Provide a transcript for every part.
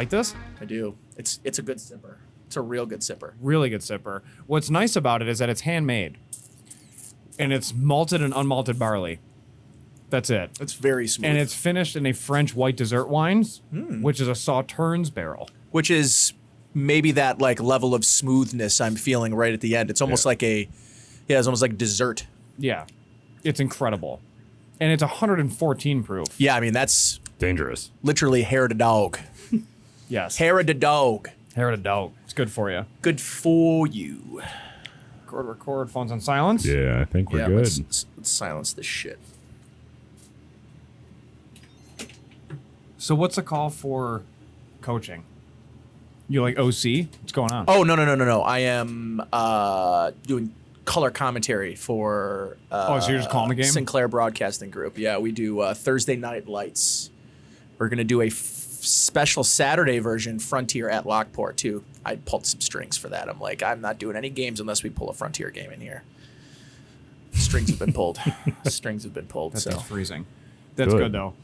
like this? I do. It's a good sipper. It's a real good sipper. Really good sipper. What's nice about it is that it's handmade. And it's malted and unmalted barley. That's it. It's very smooth. And it's finished in a French white dessert wines, which is a Sauternes barrel. Which is maybe that like level of smoothness I'm feeling right at the end. It's almost like it's almost like dessert. Yeah. It's incredible. And it's 114 proof. Yeah, I mean, that's dangerous. Literally hair to dog. Yes. Hair to dog. Hair to dog. It's good for you. Good for you. Record, phones on silence. Yeah, I think we're good. Let's silence this shit. So what's the call for coaching? You like OC? What's going on? Oh, no. I am doing color commentary for so you're just calling the game? Sinclair Broadcasting Group. Yeah, we do Thursday Night Lights. We're going to do a special Saturday version, Frontier at Lockport, too. I pulled some strings for that. I'm like, I'm not doing any games unless we pull a Frontier game in here. Strings have been pulled. Strings have been pulled. That's freezing. That's good though.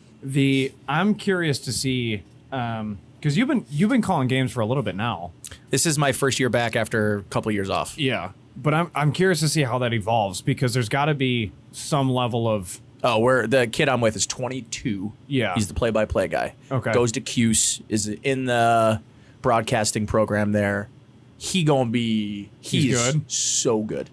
I'm curious to see because you've been calling games for a little bit now. This is my first year back after a couple of years off. Yeah, but I'm curious to see how that evolves because there's got to be some level of. Oh, the kid I'm with is 22. Yeah, he's the play-by-play guy. Okay, goes to Cuse, is in the broadcasting program there. He's good. So good.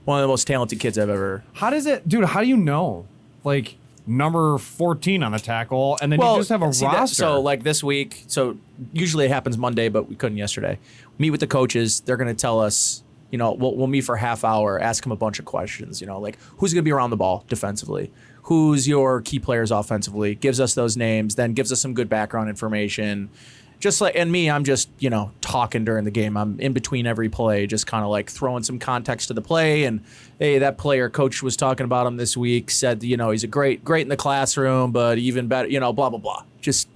One of the most talented kids I've ever. How does it, dude? How do you know? Like number 14 on the tackle, and then you just have a roster. So like this week, so usually it happens Monday, but we couldn't yesterday. Meet with the coaches. They're going to tell us, we'll meet for a half hour, ask them a bunch of questions, like who's going to be around the ball defensively? Who's your key players offensively? Gives us those names, then gives us some good background information. Just like, and me, I'm just, talking during the game. I'm in between every play, just kind of like throwing some context to the play. And hey, that player coach was talking about him this week, said, he's a great in the classroom, but even better, blah, blah, blah. Just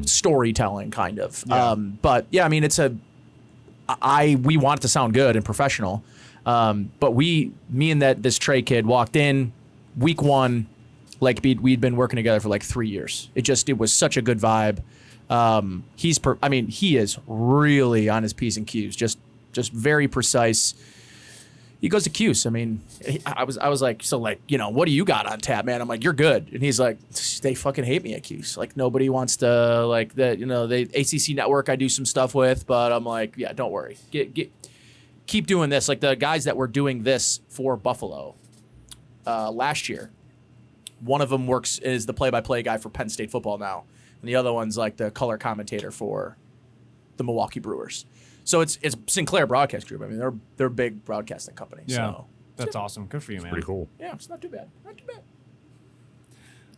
storytelling kind of. Yeah. But yeah, I mean, we want it to sound good and professional. But me and this Trey kid walked in week one, like we'd been working together for like 3 years. It was such a good vibe. He is really on his P's and Q's, just very precise. He goes to Cuse. I mean, I was like, so like, what do you got on tap, man? I'm like, you're good. And he's like, they fucking hate me at Cuse. Like nobody wants to like the ACC network I do some stuff with, but I'm like, yeah, don't worry. Keep doing this. Like the guys that were doing this for Buffalo last year, one of them is the play-by-play guy for Penn State football now. And the other one's like the color commentator for the Milwaukee Brewers. So it's Sinclair Broadcast Group. I mean, they're a big broadcasting company. Yeah, so that's awesome. Good for you, man. Pretty cool. Yeah, it's not too bad. Not too bad.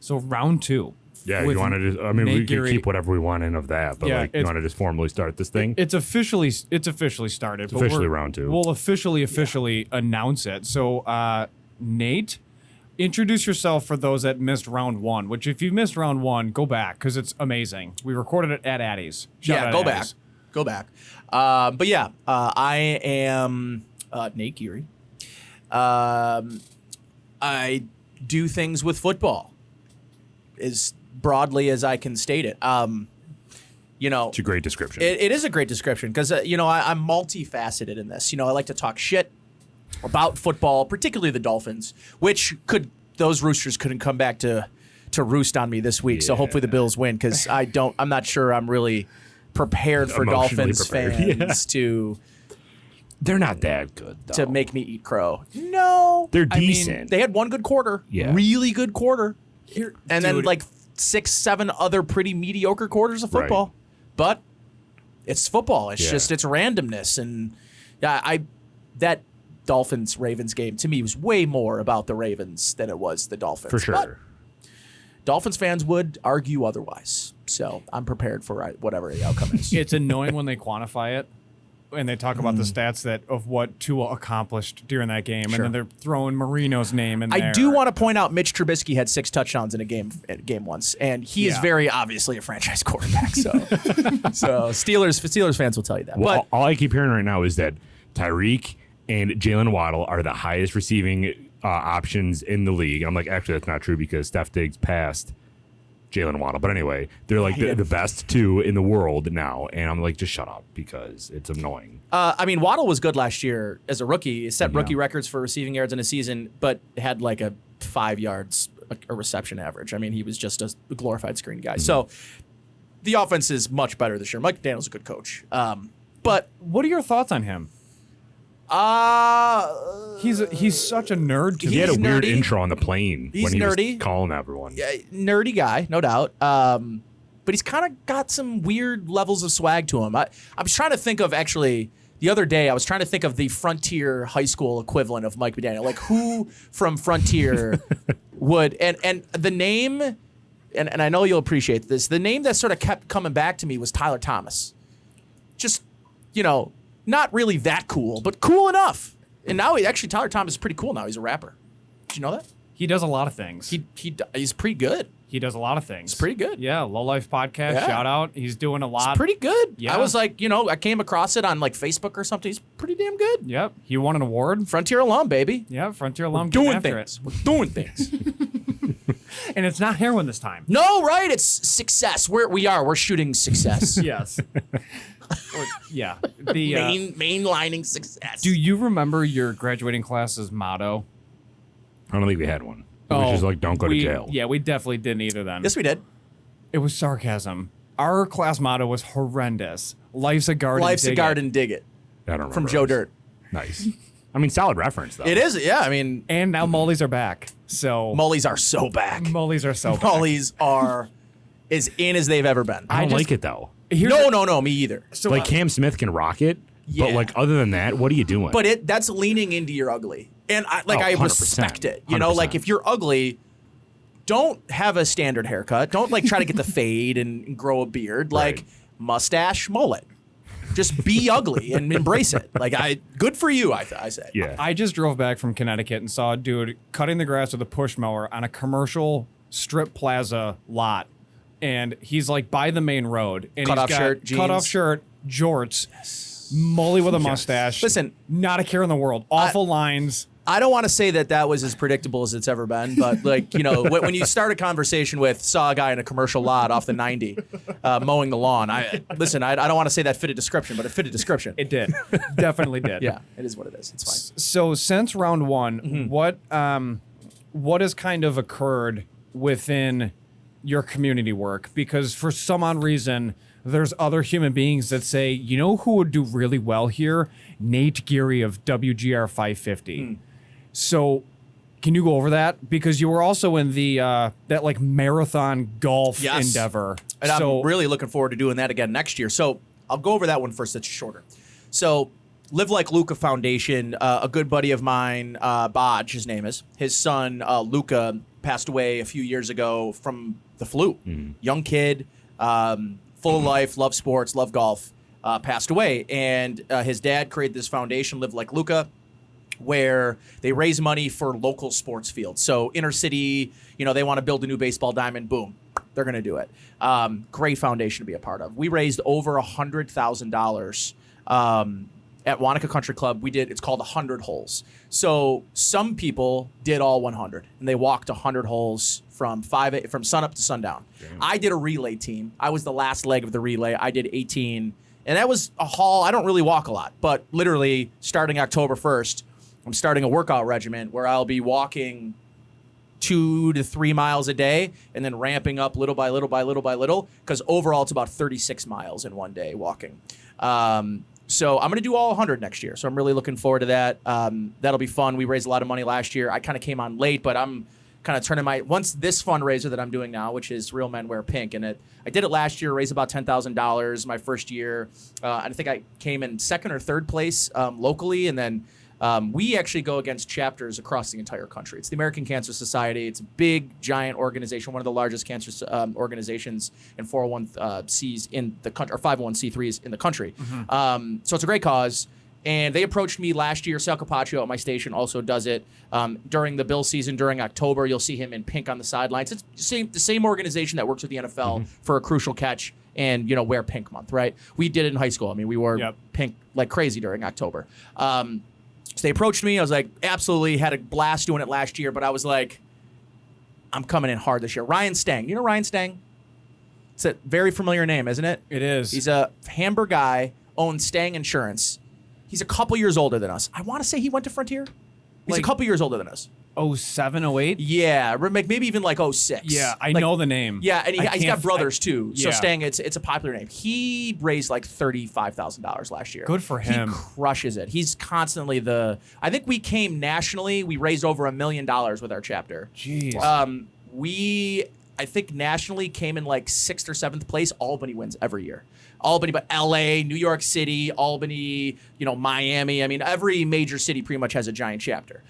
So round 2. Yeah, you want to just, we can Geary, keep whatever we want in of that, but you want to just formally start this thing? It's officially started. It's officially round 2. We'll officially announce it. So, Nate, introduce yourself for those that missed round 1, which if you missed round 1, go back because it's amazing. We recorded it at Addie's. Go back. But yeah, I am Nate Geary. I do things with football as broadly as I can state it. It's a great description. It is a great description because, I'm multifaceted in this. I like to talk shit about football, particularly the Dolphins, which those Roosters couldn't come back to roost on me this week. Yeah. So hopefully the Bills win because I'm not sure I'm really prepared for Dolphins fans to. They're not that good, though. To make me eat crow. No. They're decent. They had one good quarter. Yeah. Really good quarter. Then like 6-7 other pretty mediocre quarters of football. Right. But it's football. It's just it's randomness. And that Dolphins-Ravens game to me was way more about the Ravens than it was the Dolphins. For sure. But Dolphins fans would argue otherwise. So I'm prepared for whatever the outcome is. It's annoying when they quantify it and they talk about the stats of what Tua accomplished during that game, and then they're throwing Marino's name in there. I do want to point out Mitch Trubisky had 6 touchdowns in a game once, and he is very obviously a franchise quarterback. So, Steelers fans will tell you that. Well, but all I keep hearing right now is that Tyreek and Jalen Waddle are the highest receiving options in the league. I'm like, actually, that's not true because Steph Diggs passed Jalen Waddle. But anyway, they're like the best two in the world now. And I'm like, just shut up because it's annoying. I mean, Waddle was good last year as a rookie. He set rookie records for receiving yards in a season, but had like a 5 yards a reception average. I mean, he was just a glorified screen guy. So the offense is much better this year. Mike McDaniel's a good coach. But What are your thoughts on him? He's such a nerd to me. He had a weird nerdy. intro on the plane He's when he nerdy. was calling everyone. Nerdy guy, no doubt. But he's kind of got some weird levels of swag to him. I was trying to think of actually the other day. I was trying to think of the Frontier high school equivalent of Mike McDaniel. Like who from Frontier would and the name. And I know you'll appreciate this. The name that sort of kept coming back to me was Tyler Thomas. Just, not really that cool, but cool enough. And now Tyler Thomas is pretty cool now. He's a rapper. Did you know that? He does a lot of things. He's pretty good. He does a lot of things. It's pretty good. Yeah, Low Life Podcast, Yeah. shout out. He's doing a lot. It's pretty good. Yeah. I was like, I came across it on like Facebook or something. He's pretty damn good. Yep, he won an award. Frontier alum, baby. Yeah, Frontier alum. Doing getting after things. We're doing things. And it's not heroin this time. No, right? It's success. We're shooting success. Yes. Yeah. The Mainlining success. do you remember your graduating class's motto? I don't think we had one. It was just like, don't go to jail. Yeah, we definitely didn't either then. Yes, we did. It was sarcasm. Our class motto was horrendous. Life's a garden. Life's a dig garden, it. dig it. I don't remember. From Joe Dirt. Nice. I mean, solid reference, though. It is, yeah. I mean, And now Mollies are back. So Mollies are so back. Mollies are so back. Mollies are as in as they've ever been. I don't just- like it, though. Here's No, me either. So Like, Cam Smith can rock it, Yeah. but, like, other than that, what are you doing? But that's leaning into your ugly. And I 100%. respect it. Like 100%. if you're ugly, don't have a standard haircut. Don't like try to get the fade and grow a beard. Like Right. mustache, mullet. Just be ugly and embrace it. Like good for you, I say. yeah. I just drove back from Connecticut and saw a dude cutting the grass with a push mower on a commercial strip plaza lot. And he's like by the main road. And Cut he's off got shirt, jeans. cut off shirt, jorts, molly with a mustache. Listen, not a care in the world. Awful lines. I don't want to say that was as predictable as it's ever been, but like, when you start a conversation with saw a guy in a commercial lot off the 90 mowing the lawn, I don't want to say that fitted description, but it fitted description. It did. Definitely did. Yeah, it is what it is. It's fine. So since round one, what has kind of occurred within your community work? Because for some odd reason, there's other human beings that say, who would do really well here? Nate Geary of WGR 550. So can you go over that? Because you were also in the that like marathon golf Yes. endeavor. And I'm really looking forward to doing that again next year. So I'll go over that one first. That's shorter. So Live Like Luca Foundation, a good buddy of mine, Bodge, his name is, his son, Luca, passed away a few years ago from the flu. Young kid, full of life, love sports, love golf, passed away. And his dad created this foundation, Live Like Luca, where they raise money for local sports fields. So inner city, they want to build a new baseball diamond, boom, they're going to do it. Great foundation to be a part of. We raised over $100,000 at Wanaka Country Club. It's called 100 holes. So some people did all 100 and they walked 100 holes from sunup to sundown. Damn. I did a relay team. I was the last leg of the relay. I did 18 and that was a haul. I don't really walk a lot, but literally starting October 1st, I'm starting a workout regimen where I'll be walking 2 to 3 miles a day and then ramping up little by little by little by little, because overall it's about 36 miles in one day walking. So I'm going to do all 100 next year. So I'm really looking forward to that. That'll be fun. We raised a lot of money last year. I kind of came on late, but I'm kind of turning once this fundraiser that I'm doing now, which is Real Men Wear Pink. And I did it last year, raised about $10,000 my first year. And I think I came in second or third place locally. And then we actually go against chapters across the entire country. It's the American Cancer Society. It's a big, giant organization, one of the largest cancer organizations and 401Cs in the country, or 501c3s in the country. So it's a great cause. And they approached me last year. Sal Capaccio at my station also does it. During the Bill season, during October, you'll see him in pink on the sidelines. It's the same organization that works with the NFL for a crucial catch and, wear pink month, right? We did it in high school. I mean, we wore pink like crazy during October. So they approached me. I was like, absolutely, had a blast doing it last year. But I was like, I'm coming in hard this year. Ryan Stang. You know Ryan Stang? It's a very familiar name, isn't it? It is. He's a Hamburg guy, owns Stang Insurance. He's a couple years older than us. I want to say he went to Frontier. He's a couple years older than us. 07, 08? Yeah, maybe even like 06. Yeah, I know the name. Yeah, and he's got brothers too. So yeah. Stang, it's a popular name. He raised like $35,000 last year. Good for him. He crushes it. He's constantly I think we came nationally. We raised over $1 million with our chapter. Jeez. We, I think nationally came in like 6th or 7th place. Albany wins every year. Albany, but LA, New York City, Albany, Miami. I mean, every major city pretty much has a giant chapter.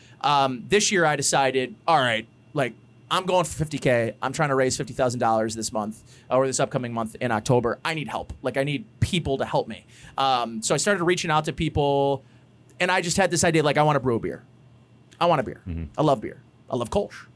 This year I decided, all right, like I'm going for $50K. I'm trying to raise $50,000 this month or this upcoming month in October. I need help. Like I need people to help me. So I started reaching out to people and I just had this idea, like I want to brew a beer. I want a beer. Mm-hmm. I love beer. I love Kolsch.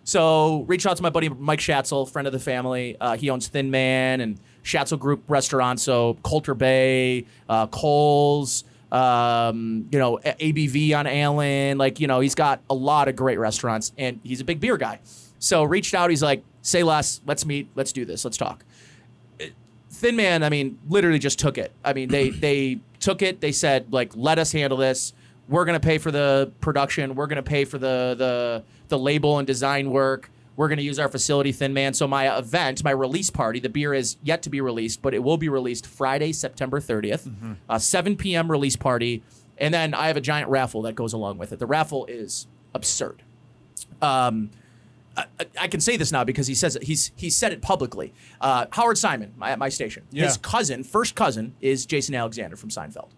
So reached out to my buddy Mike Schatzel, friend of the family. He owns Thin Man and Schatzel Group restaurants. So Coulter Bay, Coles, ABV on Allen. Like, he's got a lot of great restaurants and he's a big beer guy. So reached out. He's like, say less. Let's meet. Let's do this. Let's talk. Thin Man, I mean, literally just took it. I mean, they took it. They said, like, let us handle this. We're going to pay for the production. We're going to pay for the label and design work. We're going to use our facility, Thin Man. So my event, my release party, the beer is yet to be released, but it will be released Friday, September 30th, 7 p.m. release party. And then I have a giant raffle that goes along with it. The raffle is absurd. I can say this now because he says it. He said it publicly. Howard Simon at my station. Yeah. His first cousin, is Jason Alexander from Seinfeld.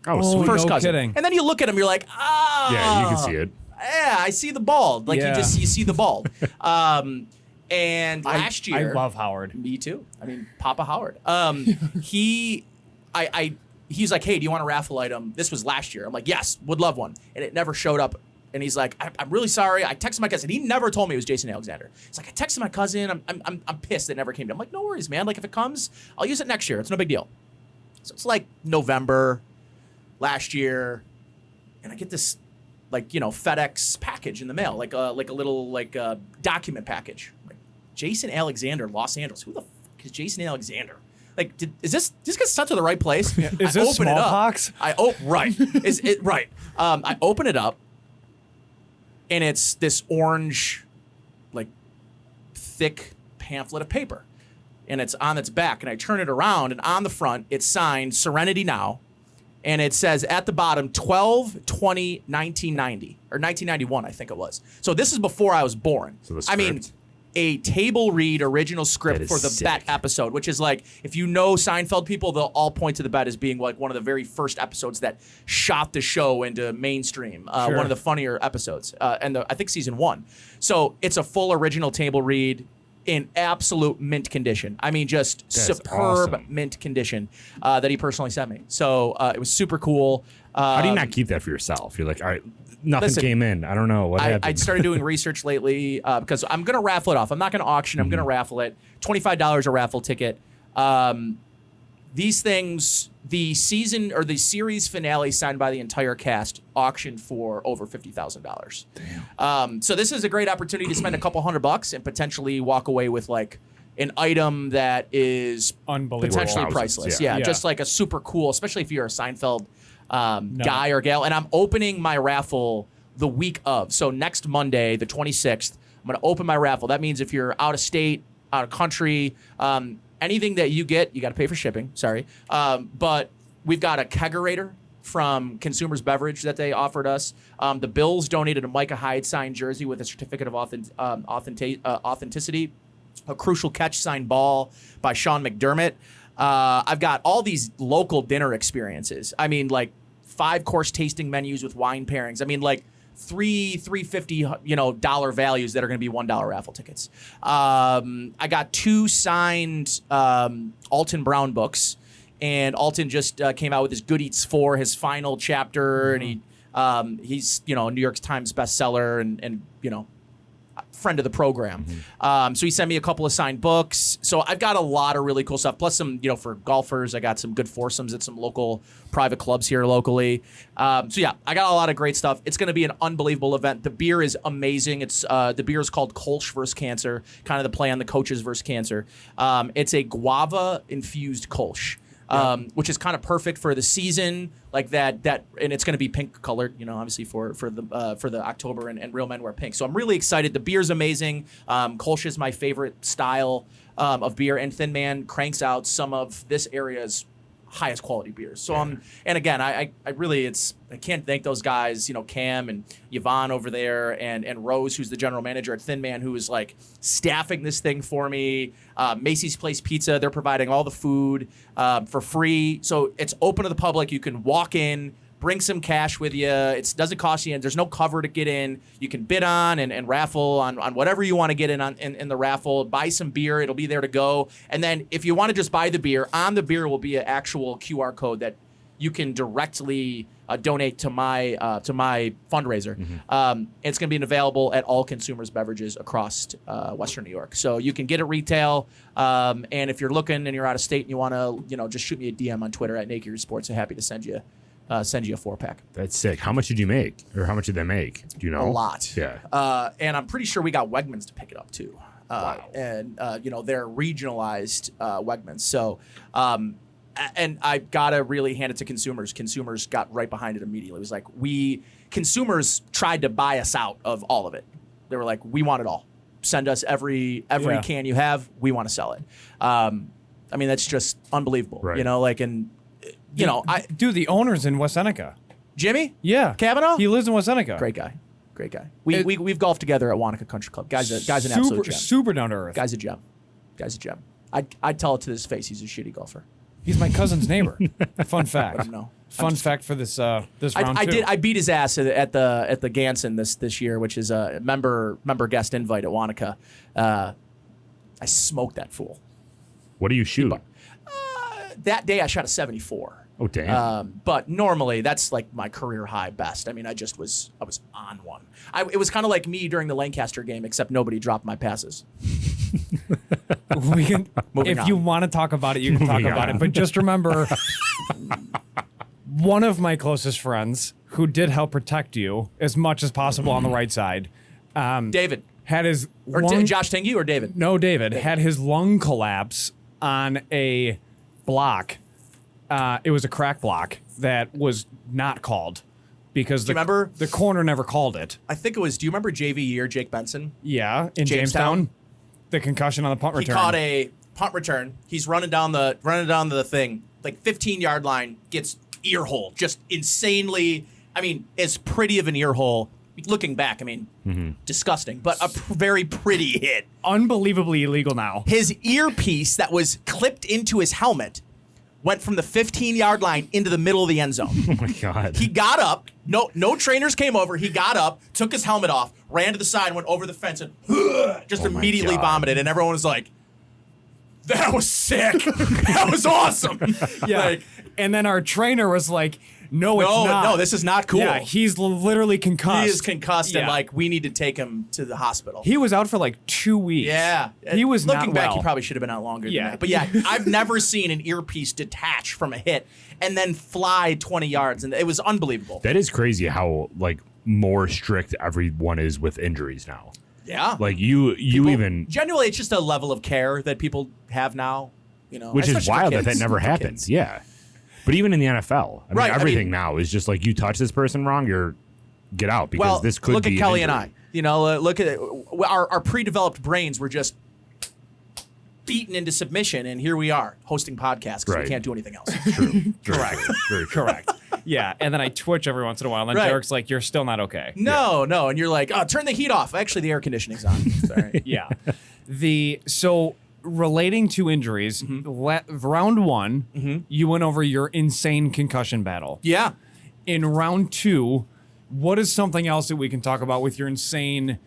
Oh, Oh, sweet. First no cousin. kidding. And then you look at him, you're like, Yeah, you can see it. Yeah, I see the bald. Like Yeah. you see the bald. And last year, I love Howard. me too. I mean, Papa Howard. He's like, hey, do you want a raffle item? This was last year. I'm like, yes, would love one. And it never showed up. And he's like, I'm really sorry. I texted my cousin. He never told me it was Jason Alexander. He's like, I texted my cousin. I'm pissed it never came to. I'm like, no worries, man. Like if it comes, I'll use it next year. It's no big deal. So it's like November last year, and I get this FedEx package in the mail, like a little document package. Like Jason Alexander, Los Angeles. Who the fuck is Jason Alexander? Like, is this get sent to the right place? Is this smallpox? Right. Is it right? I open it up, and it's this orange, like thick pamphlet of paper, and it's on its back. And I turn it around, and on the front, it's signed Serenity Now. And it says at the bottom, 12/20/1990 or 1991, I think it was. So this is before I was born. So the I mean, script. a table read original That script is for the sick. Bet episode, which is like, if you know Seinfeld people, they'll all point to the Bet as being like one of the very first episodes that shot the show into mainstream. Sure. One of the funnier episodes, and I think season 1. So it's a full original table read in absolute mint condition. I mean, just That's superb awesome. mint condition that he personally sent me. So it was super cool. How do you not keep that for yourself? You're like, all right, nothing Listen, came in. I don't know what happened. I started doing research lately because I'm going to raffle it off. I'm not going to auction. I'm going to raffle it. $25 a raffle ticket. These things, the season or the series finale signed by the entire cast, auctioned for over $50,000. Damn. So this is a great opportunity to spend a couple $100 and potentially walk away with like an item that is Unbelievable. potentially Thousands, priceless. yeah. Yeah, Yeah. just like a super cool, especially if you're a Seinfeld guy or gal. And I'm opening my raffle the week of. So next Monday, the 26th, I'm going to open my raffle. That means if you're out of state, out of country, anything that you get, you got to pay for shipping. Sorry. But we've got a kegerator from Consumers Beverage that they offered us. The Bills donated a Micah Hyde signed jersey with a certificate of authenticity. A crucial catch signed ball by Sean McDermott. I've got all these local dinner experiences. I mean, like 5-course tasting menus with wine pairings. I mean, like $350 dollar values that are going to be $1 raffle tickets. I got 2 signed Alton Brown books, and Alton just came out with his Good Eats 4, his final chapter, and he's a New York Times bestseller, and friend of the program. So he sent me a couple of signed books. So I've got a lot of really cool stuff. Plus some, for golfers, I got some good foursomes at some local private clubs here locally. So yeah, I got a lot of great stuff. It's going to be an unbelievable event. The beer is amazing. It's the beer is called Kolsch vs. Cancer, kind of the play on the coaches versus cancer. It's a guava infused Kolsch. Which is kind of perfect for the season, like that, and it's going to be pink colored, obviously for the October, and real men wear pink. So I'm really excited. The beer's amazing. Kolsch is my favorite style of beer, and Thin Man cranks out some of this area's highest quality beers. So and again, I really, I can't thank those guys, Cam and Yvonne over there, and Rose, who's the general manager at Thin Man, who is like staffing this thing for me. Macy's Place Pizza, they're providing all the food for free. So it's open to the public. You can walk in, bring some cash with you. It doesn't cost you, and there's no cover to get in. You can bid on and raffle on whatever you want to get in the raffle. Buy some beer. It'll be there to go. And then if you want to just buy the beer, on the beer will be an actual QR code that you can directly donate to my fundraiser. It's going to be available at all consumers beverages across Western New York. So you can get it retail. And if you're looking and you're out of state and you want to, just shoot me a DM on Twitter at Naked Sports. I'm happy to send you a 4-pack. That's sick. How much did you make, or how much did they make? Do you know? A lot. Yeah. And I'm pretty sure we got Wegmans to pick it up too. Wow. And they're regionalized Wegmans. So, and I gotta really hand it to consumers. Consumers got right behind it immediately. It was like consumers tried to buy us out of all of it. They were like, we want it all. Send us every can you have. We want to sell it. That's just unbelievable. Right. The owner's in West Seneca. Jimmy? Yeah. Kavanaugh? He lives in West Seneca. Great guy. We've golfed together at Wanaka Country Club. Guy's an absolute gem. Super down to earth. Guy's a gem. I'd tell it to his face. He's a shitty golfer. He's my cousin's neighbor. Fun fact. Let him know. Fun fact for this round two. I beat his ass at the Ganson this year, which is a member guest invite at Wanaka. I smoked that fool. What do you shoot? That day I shot a 74. Oh damn! But normally that's like my career high best. I was on one. It was kind of like me during the Lancaster game, except nobody dropped my passes. We can, if you want to talk about it, you can talk about it. But just remember, one of my closest friends who did help protect you as much as possible on the right side, David had his Josh Tingy or David? No, David had his lung collapse on a block. It was a crack block that was not called because remember the corner never called it. I think it was. Do you remember JV year Jake Benson? Yeah, in Jamestown. The concussion on the punt return. He caught a punt return. He's running down the thing, like 15-yard line, gets ear hole, just insanely. As pretty of an ear hole. Looking back, disgusting, but a very pretty hit. Unbelievably illegal now. His earpiece that was clipped into his helmet went from the 15-yard line into the middle of the end zone. Oh my God. He got up. No trainers came over. He got up, took his helmet off, ran to the side, went over the fence, and just immediately vomited. And everyone was like, that was sick. That was awesome. Yeah. And then our trainer was like, no, it's not. No, this is not cool. Yeah, he's literally concussed. He is concussed, and we need to take him to the hospital. He was out for 2 weeks. Yeah. He was Looking not back, well. he probably should have been out longer than that. But yeah, I've never seen an earpiece detach from a hit and then fly 20 yards, and it was unbelievable. That is crazy how more strict everyone is with injuries now. Yeah. Genuinely, it's just a level of care that people have now, which is wild that never happens. Yeah. But even in the NFL, everything now is just you touch this person wrong, you're get out because this could be. Look at Kelly and I. Look at our pre-developed brains were just beaten into submission, and here we are hosting podcasts because we can't do anything else. True. Correct. Very correct. Yeah, and then I twitch every once in a while, and then Derek's like, "You're still not okay." No, and you're like, "Oh, turn the heat off." Actually, the air conditioning's on. Sorry. Yeah. Relating to injuries, round one, you went over your insane concussion battle. Yeah. In round two, what is something else that we can talk about with your insane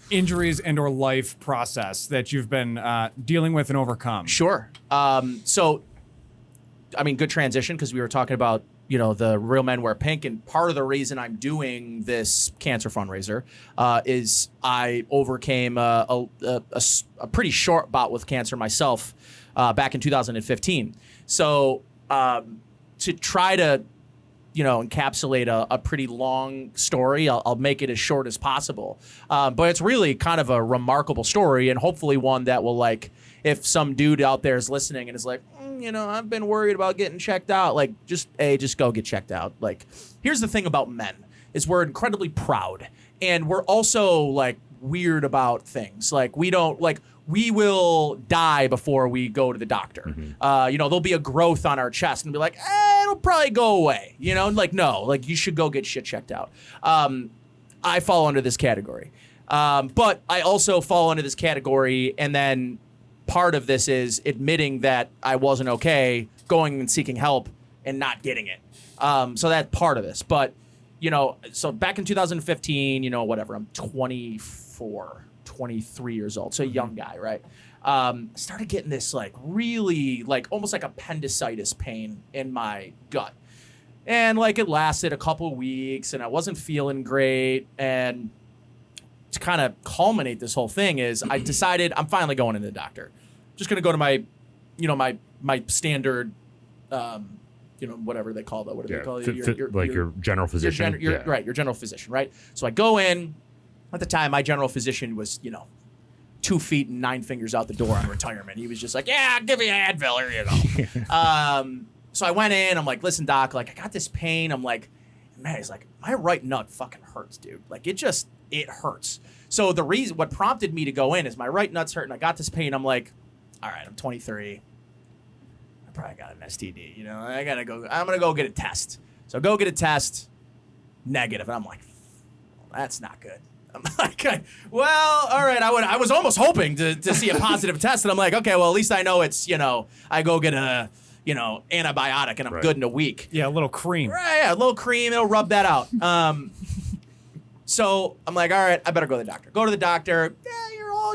injuries and or life process that you've been dealing with and overcome? Sure. Good transition because we were talking about the Real Men Wear Pink. And part of the reason I'm doing this cancer fundraiser is I overcame a pretty short bout with cancer myself back in 2015. So to try to, encapsulate a pretty long story, I'll make it as short as possible. But it's really kind of a remarkable story, and hopefully one that will, like, if some dude out there is listening and is like, I've been worried about getting checked out, like, just go get checked out. Like, here's the thing about men is we're incredibly proud, and we're also, like, weird about things. Like, we will die before we go to the doctor. There'll be a growth on our chest and be like, it'll probably go away. Like, no, like, you should go get shit checked out. I fall under this category. But I also fall under this category, and then part of this is admitting that I wasn't okay, going and seeking help and not getting it. So that's part of this. But, so back in 2015, whatever, I'm 23 years old, so a young guy, right? Started getting this, like, really, like, almost like appendicitis pain in my gut. And, like, it lasted a couple of weeks, and I wasn't feeling great. And to kind of culminate this whole thing is I decided I'm finally going into the doctor. Just going to go to my, my standard, whatever they call that. What do they call it? Your general physician. Right, your general physician, right? So I go in. At the time, my general physician was, 2 feet and 9 fingers out the door on retirement. He was just like, yeah, give me an Advil, or, So I went in. I'm like, listen, doc, like, I got this pain. I'm like, man, he's like, my right nut fucking hurts, dude. Like, it hurts. So what prompted me to go in is my right nut's hurting. I got this pain. I'm like, all right, I'm 23. I probably got an STD. I'm going to go get a test. So go get a test. Negative. And I'm like, well, that's not good. I'm like, well, all right. I was almost hoping to see a positive test. And I'm like, okay, well, at least I know it's, I go get a, antibiotic and I'm good in a week. Yeah, a little cream. Right, yeah, a little cream. It'll rub that out. So I'm like, all right, I better go to the doctor. Go to the doctor. Yeah,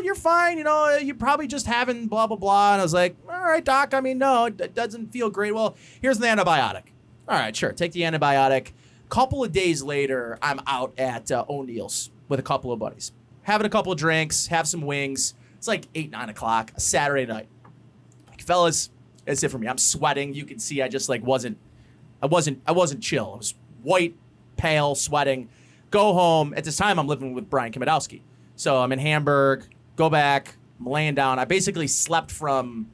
you're fine. You're probably just having blah, blah, blah. And I was like, all right, doc. I mean, no, it doesn't feel great. Well, here's the antibiotic. All right, sure. Take the antibiotic. Couple of days later, I'm out at O'Neill's with a couple of buddies. Having a couple of drinks, have some wings. It's like 8, 9 o'clock, a Saturday night. Like, fellas, that's it for me. I'm sweating. You can see I just, like, wasn't chill. I was white, pale, sweating. Go home. At this time, I'm living with Brian Kimedowski. So I'm in Hamburg, go back, I'm laying down. I basically slept from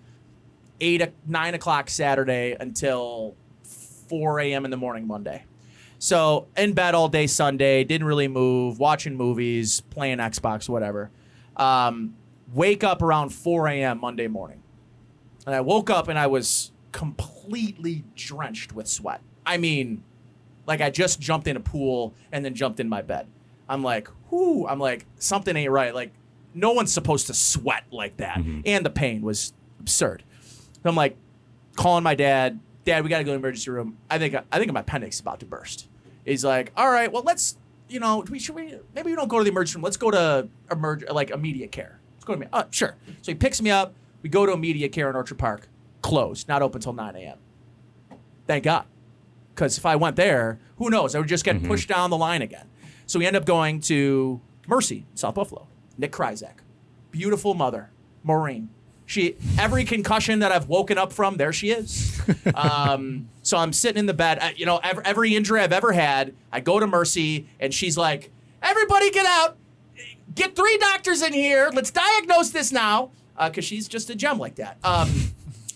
9 o'clock Saturday until 4 a.m. in the morning Monday. So in bed all day Sunday, didn't really move, watching movies, playing Xbox, whatever. Wake up around 4 a.m. Monday morning. And I woke up and I was completely drenched with sweat. I mean, like, I just jumped in a pool and then jumped in my bed. I'm like, whoo. I'm like, something ain't right. Like, no one's supposed to sweat like that. Mm-hmm. And the pain was absurd. So I'm like, calling my dad. Dad, we got to go to the emergency room. I think my appendix is about to burst. He's like, all right, well, let's, maybe we don't go to the emergency room. Let's go to immediate care. Let's go to sure. So he picks me up. We go to immediate care in Orchard Park. Closed. Not open until 9 a.m. Thank God. Because if I went there, who knows? I would just get pushed down the line again. So we end up going to Mercy, South Buffalo. Nick Kryzak. Beautiful mother. Maureen. Every concussion that I've woken up from, there she is. So I'm sitting in the bed. Every injury I've ever had, I go to Mercy, and she's like, everybody get out. Get 3 doctors in here. Let's diagnose this now. Because she's just a gem like that.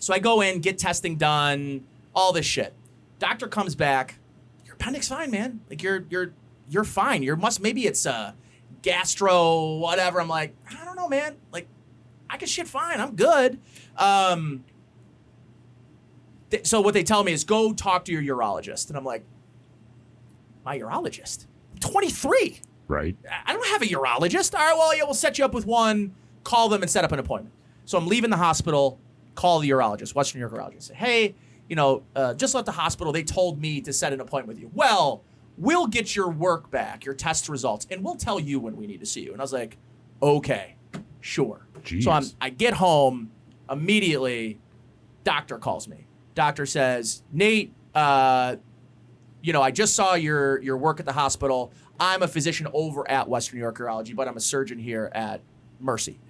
So I go in, get testing done, all this shit. Doctor comes back. Your appendix fine, man. Like, you're fine. Maybe it's gastro, whatever. I'm like, I don't know, man. Like, I can shit fine. I'm good. So what they tell me is go talk to your urologist. And I'm like, my urologist? I'm 23. Right. I don't have a urologist. All right, well, yeah, we'll set you up with one. Call them and set up an appointment. So I'm leaving the hospital, call the urologist, Western urologist. Say, hey, just left the hospital. They told me to set an appointment with you. Well, we'll get your work back, your test results, and we'll tell you when we need to see you. And I was like, okay, sure. Jeez. So I get home immediately. Doctor calls me. Doctor says, Nate, I just saw your work at the hospital. I'm a physician over at Western New York Urology, but I'm a surgeon here at Mercy.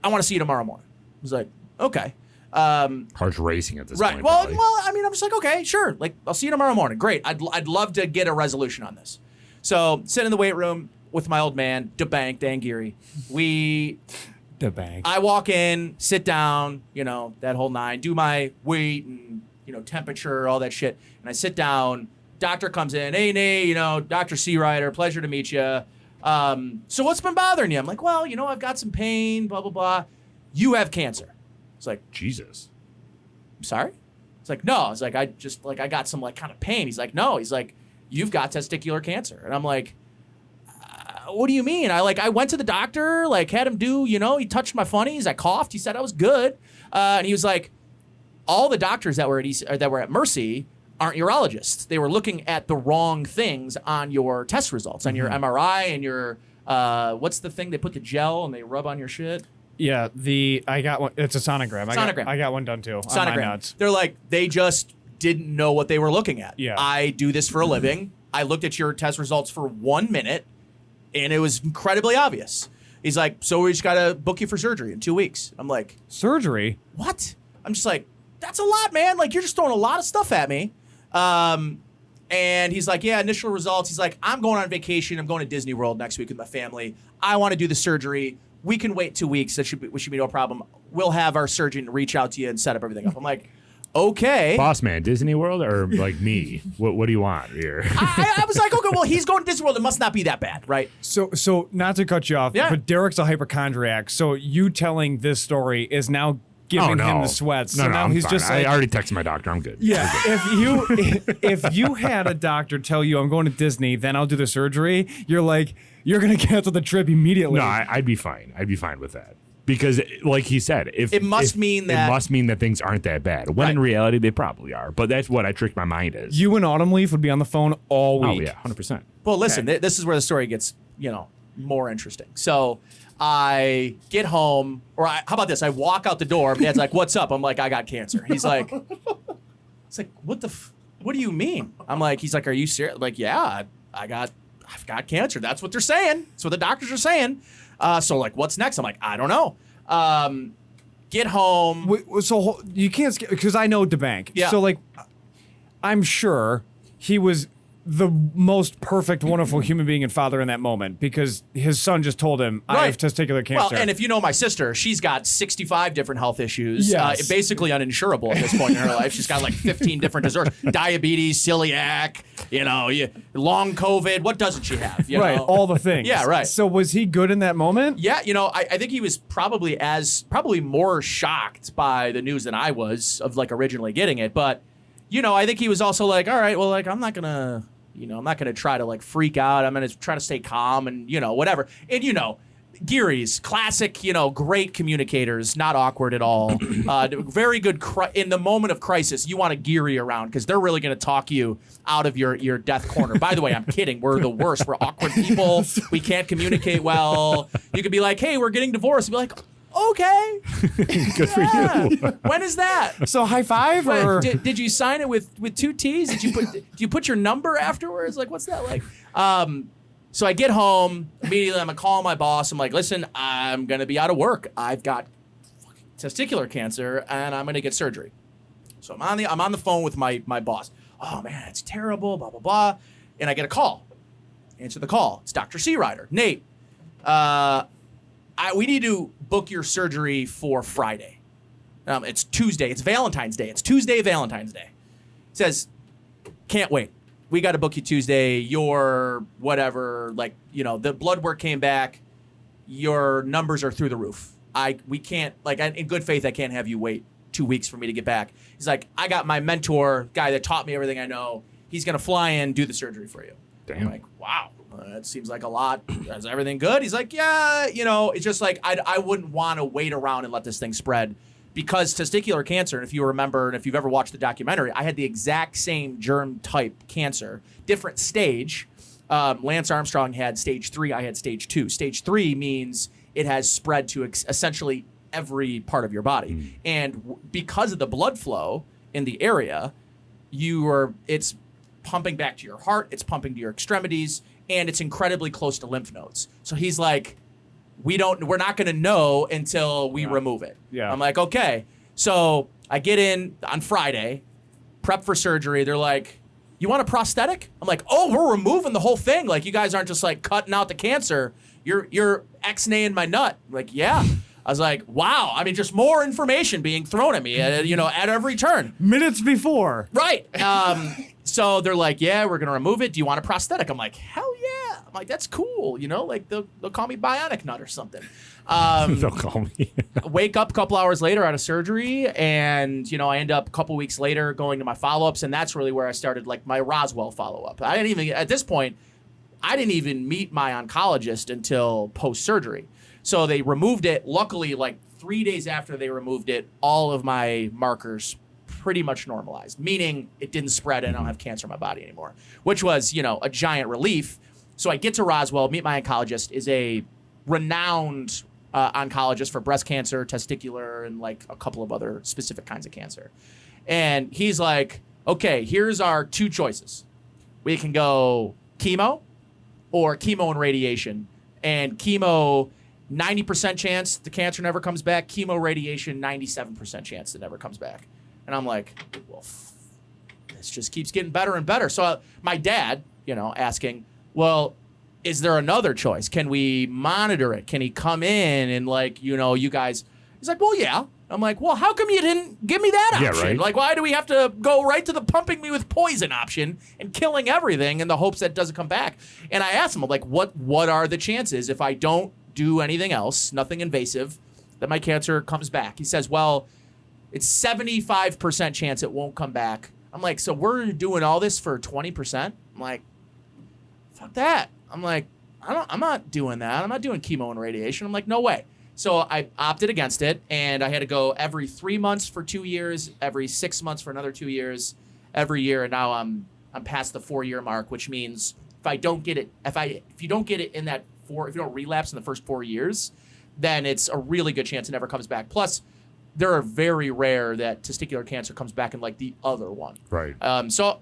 I want to see you tomorrow morning. I was like, okay. Heart's racing at this right. point. Well, probably. I mean, I'm just like, okay, sure. Like, I'll see you tomorrow morning. Great. I'd love to get a resolution on this. So, sit in the weight room with my old man, DeBank, Dan Geary. I walk in, sit down, that whole nine, do my weight and, temperature, all that shit. And I sit down. Doctor comes in. Hey, Nate, Dr. Searider, pleasure to meet you. So what's been bothering you? I'm like, well, I've got some pain, blah, blah, blah. You have cancer. It's like, Jesus. I'm sorry? It's like, no. It's like, I got some kind of pain. He's like, no. He's like, you've got testicular cancer. And I'm like, what do you mean? I went to the doctor, had him do, he touched my funnies. I coughed. He said I was good. And he was like, all the doctors that were at Mercy aren't urologists. They were looking at the wrong things on your test results, on your MRI and your, what's the thing they put the gel and they rub on your shit? Yeah, I got one. It's a sonogram. Sonogram. I got one done too. Sonogram. On my notes. They're like, they just didn't know what they were looking at. Yeah. I do this for a living. I looked at your test results for 1 minute, and it was incredibly obvious. He's like, so we just got to book you for surgery in 2 weeks. I'm like, surgery? What? I'm just like, that's a lot, man. Like, you're just throwing a lot of stuff at me. And he's like, yeah, initial results. He's like, I'm going on vacation. I'm going to Disney World next week with my family. I want to do the surgery. We can wait 2 weeks. That should be no problem. We'll have our surgeon reach out to you and set up everything up. I'm like, okay. Boss man, Disney World or like me? What do you want here? I was like, okay, well, he's going to Disney World. It must not be that bad, right? So not to cut you off, but Derek's a hypochondriac. So you telling this story is now giving him the sweats. No, so no, now I'm he's fine. just I already texted my doctor. I'm good. Yeah. If you had a doctor tell you I'm going to Disney, then I'll do the surgery, you're like, you're going to cancel the trip immediately. No, I'd be fine. I'd be fine with that. Because, like he said, it must mean that things aren't that bad. When in reality, they probably are. But that's what I tricked my mind as. You and Autumn Leaf would be on the phone all week. Oh, yeah, 100%. Well, listen, this is where the story gets, more interesting. So I get home, how about this? I walk out the door. Dad's like, what's up? I'm like, I got cancer. He's like, it's like, what do you mean? I'm like, he's like, are you serious? I'm like, yeah, I've got cancer. That's what they're saying. That's what the doctors are saying. So like, what's next? I'm like, I don't know. Get home. So you can't, because I know DeBank. Yeah. So like, I'm sure he was the most perfect, wonderful human being and father in that moment because his son just told him, I have testicular cancer. Well, and if you know my sister, she's got 65 different health issues. Yes. Basically uninsurable at this point in her life. She's got like 15 different disorders. Diabetes, celiac, long COVID. What doesn't she have? You know? All the things. Yeah, right. So was he good in that moment? Yeah, I think he was probably more shocked by the news than I was of like originally getting it. But, I think he was also like, all right, well, like I'm not gonna try to like freak out. I'm gonna try to stay calm and whatever. And Geary's classic, great communicators, not awkward at all. Very good in the moment of crisis. You want a Geary around because they're really gonna talk you out of your death corner. By the way, I'm kidding. We're the worst. We're awkward people. We can't communicate well. You could be like, hey, we're getting divorced. You'd be like, okay. Good for you. When is that? So high five or did you sign it with 2 T's? Did you put your number afterwards? Like, what's that like? So I get home immediately. I'm gonna call my boss. I'm like, listen, I'm gonna be out of work. I've got testicular cancer and I'm gonna get surgery. So I'm on the phone with my boss. Oh man, it's terrible. Blah blah blah. And I get a call. Answer the call. It's Dr. Searider. Nate. We need to book your surgery for Friday. It's Tuesday. It's Valentine's Day. It's Tuesday, Valentine's Day. It says, can't wait. We got to book you Tuesday. Your whatever, the blood work came back. Your numbers are through the roof. We can't, in good faith, I can't have you wait 2 weeks for me to get back. He's like, I got my mentor, guy that taught me everything I know. He's going to fly in, do the surgery for you. Damn. I'm like, wow. That seems like a lot. Is everything good? He's like, yeah, it's just like, I wouldn't want to wait around and let this thing spread because testicular cancer, and if you remember, and if you've ever watched the documentary, I had the exact same germ type cancer, different stage. Lance Armstrong had stage 3, I had stage 2. Stage 3 means it has spread to essentially every part of your body. And because of the blood flow in the area, it's pumping back to your heart, it's pumping to your extremities, and it's incredibly close to lymph nodes. So he's like, we're not going to know until we remove it. Yeah. I'm like, okay. So I get in on Friday, prep for surgery. They're like, you want a prosthetic? I'm like, oh, we're removing the whole thing. Like, you guys aren't just like cutting out the cancer. You're X-naying my nut. I'm like, yeah. I was like, wow. I mean, just more information being thrown at me, at every turn. Minutes before. Right. So they're like, yeah, we're going to remove it. Do you want a prosthetic? I'm like, hell yeah. I'm like, that's cool. Like they'll call me Bionic Nut or something. They'll call me. Wake up a couple hours later out of surgery, and I end up a couple weeks later going to my follow-ups, and that's really where I started like my Roswell follow-up. At this point, I didn't even meet my oncologist until post-surgery. So they removed it. Luckily, like 3 days after they removed it, all of my markers pretty much normalized, meaning it didn't spread and I don't have cancer in my body anymore, which was, a giant relief. So I get to Roswell, meet my oncologist, is a renowned oncologist for breast cancer, testicular, and like a couple of other specific kinds of cancer. And he's like, okay, here's our two choices. We can go chemo or chemo and radiation. And chemo, 90% chance the cancer never comes back. Chemo radiation, 97% chance it never comes back. And I'm like, well, this just keeps getting better and better. So my dad, asking, well, is there another choice? Can we monitor it? Can he come in and you guys? He's like, well, yeah. I'm like, well, how come you didn't give me that option? Yeah, right. Like, why do we have to go right to the pumping me with poison option and killing everything in the hopes that it doesn't come back? And I asked him, I'm like, what are the chances if I don't do anything else, nothing invasive, that my cancer comes back? He says, well, it's 75% chance it won't come back. I'm like, so we're doing all this for 20%? I'm like, fuck that. I'm like, I'm not doing that. I'm not doing chemo and radiation. I'm like, no way. So I opted against it, and I had to go every 3 months for 2 years, every 6 months for another 2 years, every year. And now I'm past the 4-year mark, which means if you don't get it in that if you don't relapse in the first 4 years, then it's a really good chance it never comes back. Plus, there are very rare that testicular cancer comes back in like the other one. Right. So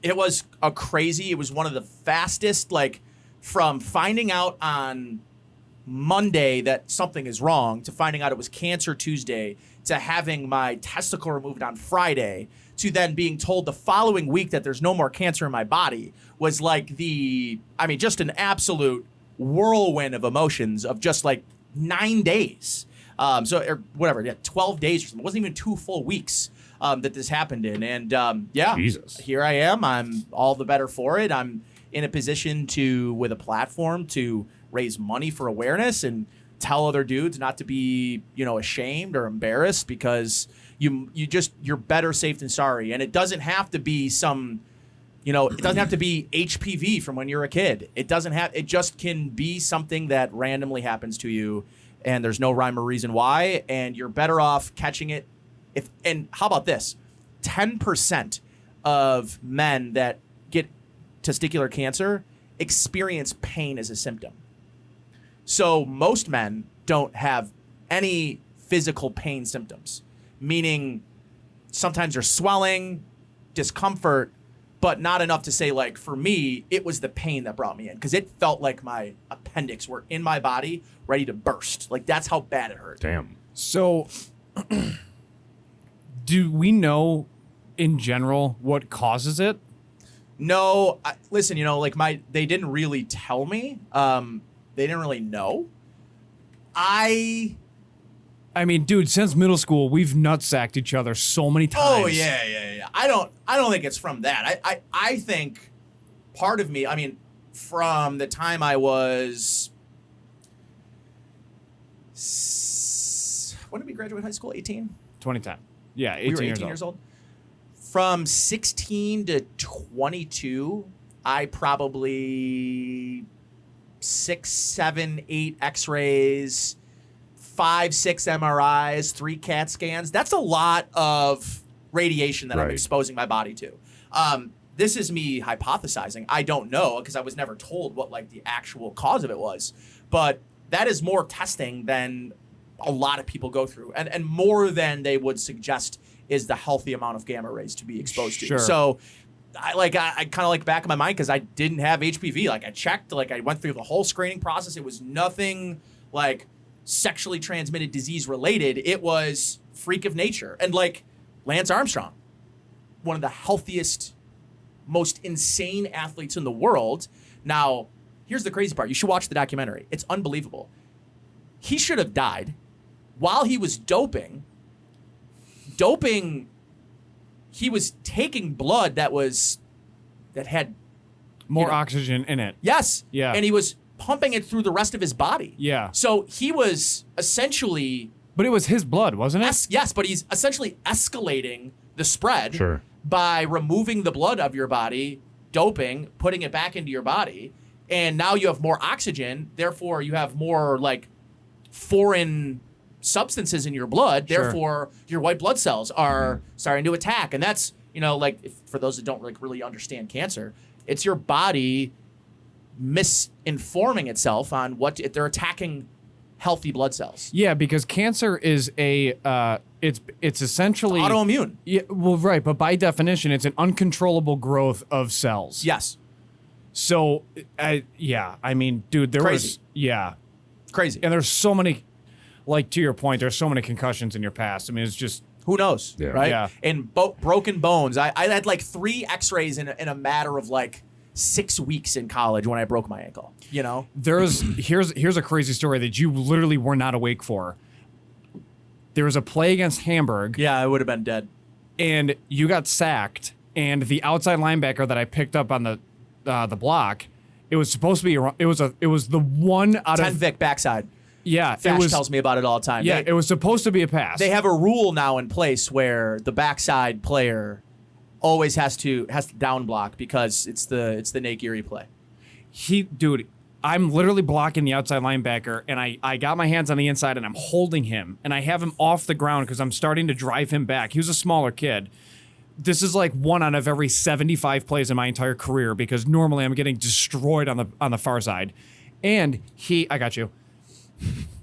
it was it was one of the fastest, like from finding out on Monday that something is wrong to finding out it was Cancer Tuesday to having my testicle removed on Friday to then being told the following week that there's no more cancer in my body was like just an absolute whirlwind of emotions of just like 9 days. 12 days or something. It wasn't even 2 full weeks that this happened in. And Jesus. Here I am. I'm all the better for it. I'm in a position with a platform to raise money for awareness and tell other dudes not to be, ashamed or embarrassed, because you're better safe than sorry. And it doesn't have to be it doesn't have to be HPV from when you're a kid. It just can be something that randomly happens to you, and there's no rhyme or reason why, and you're better off catching it. And how about this? 10% of men that get testicular cancer experience pain as a symptom. So most men don't have any physical pain symptoms, meaning sometimes there's swelling, discomfort, but not enough to say, like, for me, it was the pain that brought me in, because it felt like my appendix were in my body ready to burst. Like, that's how bad it hurt. Damn. So, do we know in general what causes it? No. Listen, they didn't really tell me. They didn't really know. I mean, dude, since middle school, we've nutsacked each other so many times. Oh, yeah. I don't think it's from that. I think part of me, from the time I was... When did we graduate high school? 18? 2010. Yeah, 18, we were 18 years old. From 16 to 22, I probably 6, 7, 8 X-rays, 5, 6 MRIs, 3 CAT scans. That's a lot of radiation that I'm exposing my body to. This is me hypothesizing. I don't know, because I was never told what like the actual cause of it was. But that is more testing than a lot of people go through, and more than they would suggest is the healthy amount of gamma rays to be exposed to. Sure. So I kind of like back in my mind because I didn't have HPV. Like I checked, like I went through the whole screening process. It was nothing like sexually transmitted disease related. It was freak of nature. And like Lance Armstrong, one of the healthiest, most insane athletes in the world. Now, here's the crazy part. You should watch the documentary. It's unbelievable. He should have died while he was doping. He was taking blood that had more oxygen in it. Yes. Yeah. And he was pumping it through the rest of his body. Yeah. So he was essentially. But it was his blood, wasn't it? Yes, but he's essentially escalating the spread by removing the blood of your body, doping, putting it back into your body, and now you have more oxygen. Therefore, you have more like foreign substances in your blood. Sure. Therefore, your white blood cells are starting to attack, and that's for those that don't like really understand cancer, it's your body misinforming itself on what they're attacking healthy blood cells. Yeah, because cancer is it's essentially autoimmune. Yeah, well, right, but by definition, it's an uncontrollable growth of cells. Yes. So, I mean, dude, Crazy. Crazy. And there's so many, like to your point, there's so many concussions in your past. I mean, it's just who knows, right? Yeah. And broken bones. I had like 3 X-rays in a matter of like 6 weeks in college when I broke my ankle. Here's a crazy story that you literally were not awake for. There was a play against Hamburg. Yeah, I would have been dead. And you got sacked, and the outside linebacker that I picked up on the block, it was supposed to be it was the one out 10 of Vic backside. Yeah, Fash tells me about it all the time. Yeah, it was supposed to be a pass. They have a rule now in place where the backside player always has to down block because it's the Nate Geary play. Dude, I'm literally blocking the outside linebacker, and I got my hands on the inside, and I'm holding him, and I have him off the ground because I'm starting to drive him back. He was a smaller kid. This is like 1 out of every 75 plays in my entire career because normally I'm getting destroyed on the far side. And I got you.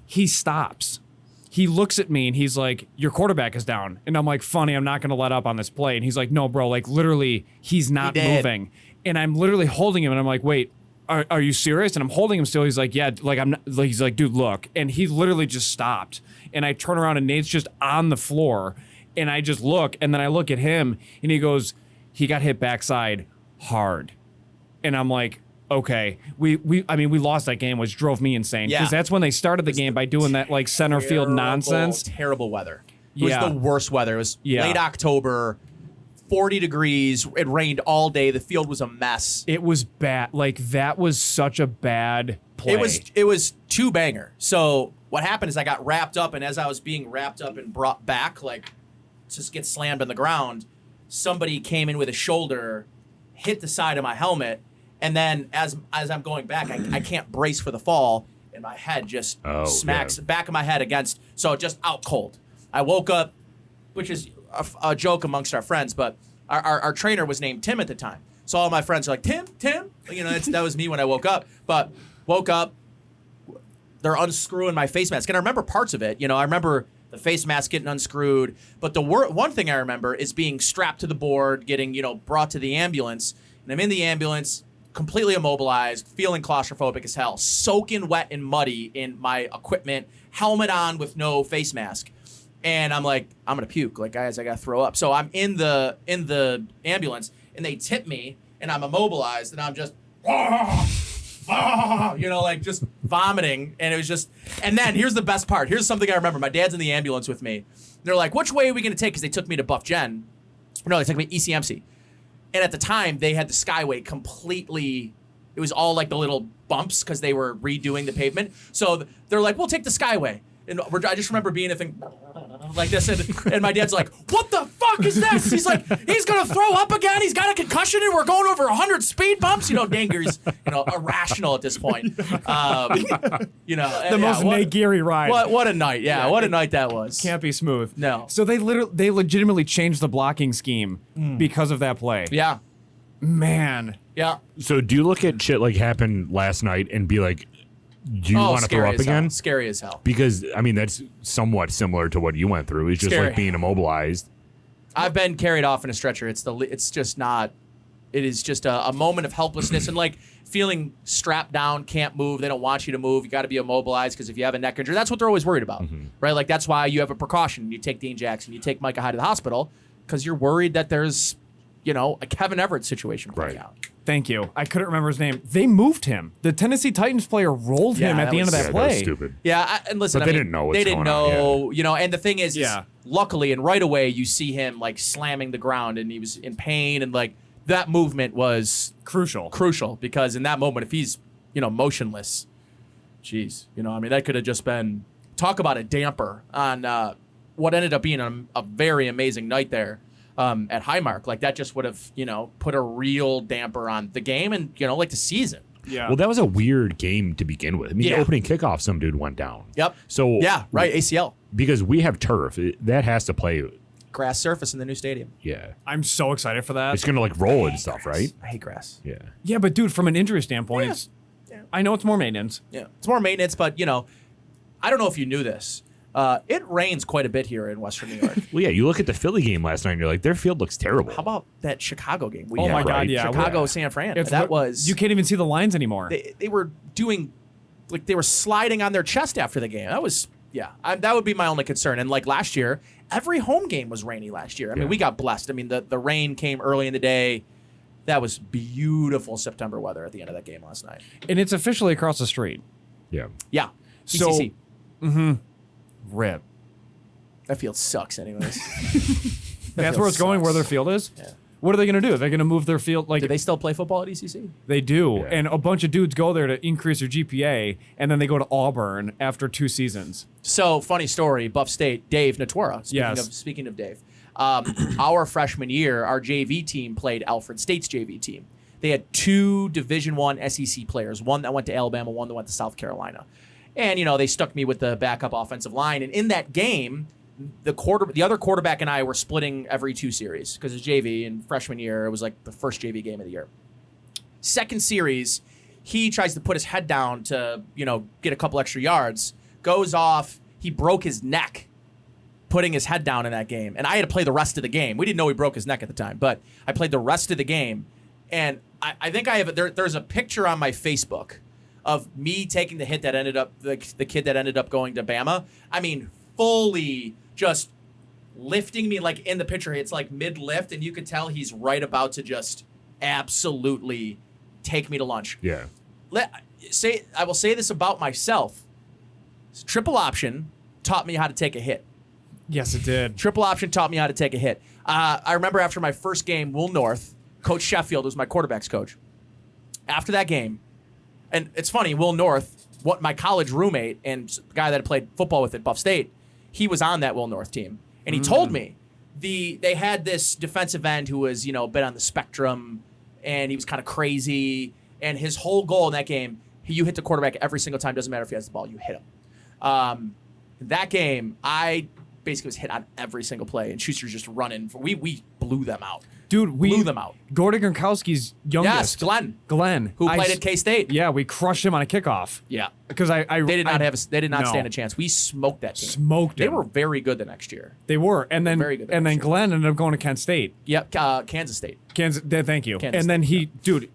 He stops. He looks at me and he's like, "Your quarterback is down." And I'm like, "Funny, I'm not going to let up on this play." And he's like, "No, bro, like literally he's not moving." And I'm literally holding him and I'm like, "Wait, are you serious?" And I'm holding him still. He's like, "Yeah, like I'm not." Like, he's like, "Dude, look." And he literally just stopped. And I turn around and Nate's just on the floor. And I just look, and then I look at him and he goes, "He got hit backside hard." And I'm like, okay, we lost that game, which drove me insane because that's when they started the game by doing that like center field nonsense. Terrible weather. It was the worst weather. It was late October, 40 degrees. It rained all day. The field was a mess. It was bad. Like that was such a bad play. It was 2-banger. So what happened is I got wrapped up, and as I was being wrapped up and brought back, like just get slammed on the ground, somebody came in with a shoulder, hit the side of my helmet. And then as I'm going back, I can't brace for the fall, and my head just smacks the back of my head against, so just out cold. I woke up, which is a joke amongst our friends, but our trainer was named Tim at the time. So all my friends are like, Tim? That was me when I woke up. But woke up, they're unscrewing my face mask. And I remember parts of it. I remember the face mask getting unscrewed. But the one thing I remember is being strapped to the board, getting, brought to the ambulance. And I'm in the ambulance, completely immobilized, feeling claustrophobic as hell, soaking wet and muddy in my equipment, helmet on with no face mask. And I'm like, I'm going to puke. Like, guys, I got to throw up. So I'm in the ambulance, and they tip me, and I'm immobilized, and I'm just, like just vomiting. And it was just, and then here's the best part. Here's something I remember. My dad's in the ambulance with me. They're like, which way are we going to take? Because they took me to Buff Gen. No, they took me ECMC. And at the time, they had the Skyway completely, it was all like the little bumps because they were redoing the pavement. So they're like, we'll take the Skyway. And I just remember being a thing like this. And my dad's like, what the fuck is this? He's like, he's going to throw up again. He's got a concussion and we're going over 100 speed bumps. Dan Geary's, irrational at this point. The most Nate Geary ride. What a night. Yeah, what a night that was. Can't be smooth. No. So they legitimately changed the blocking scheme because of that play. Yeah. Man. Yeah. So do you look at shit like happened last night and be like, do you want to throw up again? Scary as hell. Because, that's somewhat similar to what you went through. It's just like being immobilized. I've been carried off in a stretcher. It's just not It is just a moment of helplessness and like feeling strapped down, can't move. They don't want you to move. You got to be immobilized because if you have a neck injury, that's what they're always worried about, right? Like that's why you have a precaution. You take Dean Jackson, you take Micah Hyde to the hospital because you're worried that there's, a Kevin Everett situation playing out. Thank you. I couldn't remember his name. They moved him. The Tennessee Titans player rolled him at the end of that play. That was stupid. Yeah, and listen, but they didn't know what's going on. And the thing is, luckily, and right away you see him like slamming the ground, and he was in pain, and like that movement was crucial because in that moment, if he's motionless, geez, that could have just been talk about a damper on what ended up being a very amazing night there. At Highmark, like that just would have, put a real damper on the game and, like the season. Yeah. Well, that was a weird game to begin with. I mean, the opening kickoff, some dude went down. Yep. So yeah, right. ACL. Because we have turf, that has to play grass surface in the new stadium. Yeah. I'm so excited for that. It's gonna like roll and stuff, grass. right? I hate grass. Yeah. Yeah, but dude, from an injury standpoint, I know it's more maintenance. Yeah, it's more maintenance, but I don't know if you knew this. It rains quite a bit here in Western New York. Well, yeah, you look at the Philly game last night and you're like, their field looks terrible. How about that Chicago game? Oh my God, yeah. Chicago, San Fran. That was... You can't even see the lines anymore. They were doing... Like, they were sliding on their chest after the game. That was... Yeah, that would be my only concern. And like last year, every home game was rainy last year. I mean, we got blessed. I mean, the rain came early in the day. That was beautiful September weather at the end of that game last night. And it's officially across the street. Yeah. Yeah. So... ECC. Rip. That field sucks anyways. That's where it's going, where their field is? Yeah. What are they going to do? They're going to move their field? Like, do they still play football at ECC? They do. Yeah. And a bunch of dudes go there to increase their GPA, and then they go to Auburn after 2 seasons. So, funny story, Buff State, Dave Natura, speaking of Dave, our freshman year, our JV team played Alfred State's JV team. They had 2 Division I SEC players, one that went to Alabama, one that went to South Carolina. And, they stuck me with the backup offensive line. And in that game, the other quarterback and I were splitting every 2 series because it's JV. And freshman year, it was like the first JV game of the year. Second series, he tries to put his head down to, get a couple extra yards. Goes off. He broke his neck putting his head down in that game. And I had to play the rest of the game. We didn't know he broke his neck at the time, but I played the rest of the game. And I think I have there's a picture on my Facebook of me taking the hit that ended up, the kid that ended up going to Bama. I mean, fully just lifting me, like in the picture, it's like mid-lift, and you could tell he's right about to just absolutely take me to lunch. Yeah. I will say this about myself. Triple option taught me how to take a hit. Yes, it did. Triple option taught me how to take a hit. I remember after my first game, Will North, Coach Sheffield was my quarterback's coach. After that game, and it's funny, Will North, my college roommate and the guy that I played football with at Buff State, he was on that Will North team. And he told me they had this defensive end who was, been on the spectrum, and he was kind of crazy. And his whole goal in that game, you hit the quarterback every single time. Doesn't matter if he has the ball, you hit him. That game, I basically was hit on every single play, and Schuster's just running. We blew them out. Dude, we blew them out. Gordon Gronkowski's youngest. Yes, Glenn. Who played at K-State. Yeah, we crushed him on a kickoff. Yeah. Because they did not stand a chance. We smoked that team. Smoked them. They were very good the next year. They were. And then very good and then Glenn ended up going to Kent State. Yep, Kansas State. Thank you. Kansas and then State,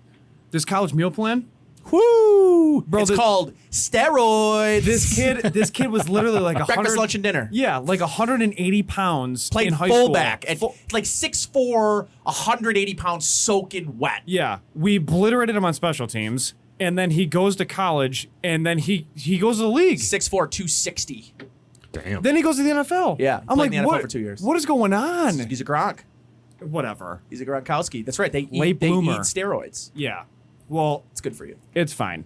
this college meal plan? Whoo! Bro, it's called steroids. This kid was literally like breakfast, lunch, and dinner. Yeah, like 180 pounds. Played in high fullback school. at like 6'4", 180 pounds, soaking wet. Yeah, we obliterated him on special teams, and then he goes to college, and then he goes to the league. 6'4", 260. Damn. Then he goes to the NFL. Yeah, I'm like, in the NFL what? for 2 years. What is going on? He's a Gronk. Whatever. He's a Gronkowski. That's right. They Late eat bloomer. steroids. Yeah. Well, it's good for you. It's fine.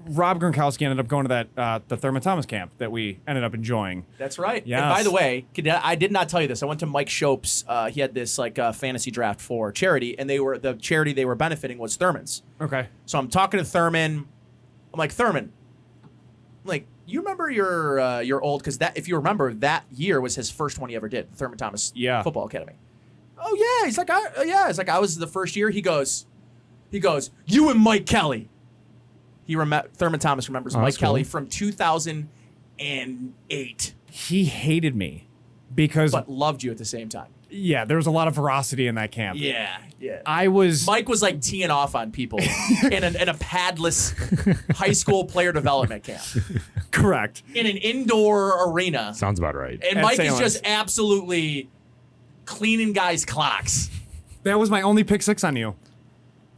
Rob Gronkowski ended up going to that the Thurman Thomas camp that we ended up enjoying. That's right. Yes. And by the way, I did not tell you this. I went to Mike Shope's. He had this fantasy draft for charity, and the charity they were benefiting was Thurman's. Okay. So I'm talking to Thurman. I'm like, Thurman, you remember your old, because if you remember, that year was his first one he ever did, the Thurman Thomas Football Academy. Oh yeah, he's like, I was the first year. He goes, you and Mike Kelly. Thurman Thomas remembers Mike Kelly from 2008. He hated me. because but loved you at the same time. yeah, there was a lot of veracity in that camp. Yeah. Mike was like teeing off on people in a padless high school player development camp. Correct. In an indoor arena. Sounds about right. And At Mike St. is Louis. just absolutely cleaning guys' clocks. That was my only pick six on you.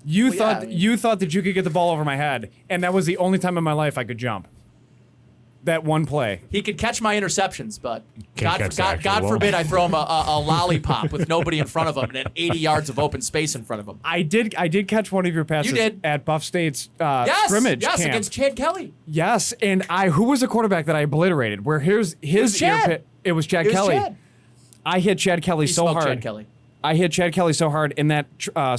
You Well, yeah, thought I mean- you thought that you could get the ball over my head, and that was the only time in my life I could jump. That one play. He could catch my interceptions, but Can't catch the actual God ball. forbid I throw him a lollipop with nobody in front of him and 80 yards of open space in front of him. I did catch one of your passes You did. at Buff State's Yes, scrimmage yes, camp. against Chad Kelly. Yes, and who was the quarterback that I obliterated? Where his Chad. It was Chad It was Kelly. Chad. I hit Chad Kelly He so smoked hard. Chad Kelly. I hit Chad Kelly so hard in that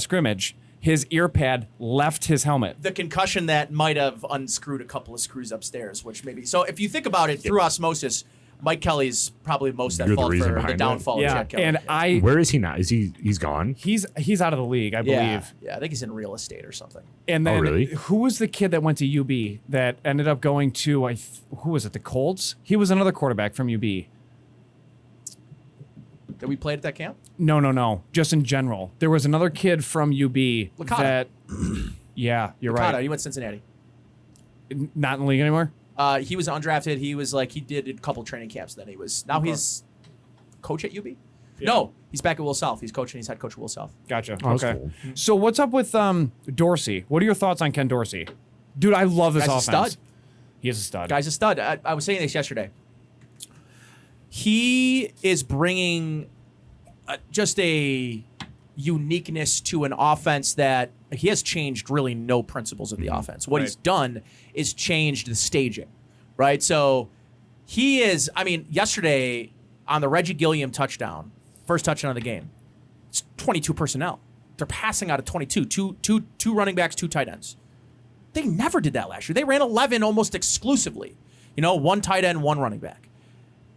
scrimmage, his ear pad left his helmet. The concussion that might have unscrewed a couple of screws upstairs, which maybe. So if you think about it through osmosis, Mike Kelly's probably most at You're the fault reason for the behind it. downfall of Yeah, Chad Kelly. and Where is he now? He's gone? he's out of the league, I believe. Yeah, I think he's in real estate or something. And then really? who was the kid that went to UB that ended up going to who was it? The Colts? He was another quarterback from UB. Did we play at that camp? No. Just in general. There was another kid from UB Licata. that yeah, you're Licata, right. he went to Cincinnati. Not in the league anymore? He was undrafted. He was like, he did a couple training camps. Then he's coach at UB. No, he's back at Will South. He's head coach at Will South. Gotcha. Oh, that's okay. cool. So what's up with Dorsey? What are your thoughts on Ken Dorsey? Dude, I love this Guy's a offense. stud. He is a stud. Guy's a stud. I was saying this yesterday. He is bringing just a uniqueness to an offense that he has changed really no principles of the offense. What he's done is changed the staging, right? So he is, yesterday on the Reggie Gilliam touchdown, first touchdown of the game, it's 22 personnel. They're passing out of 22, two running backs, 2 tight ends. They never did that last year. They ran 11 almost exclusively. 1 tight end, 1 running back.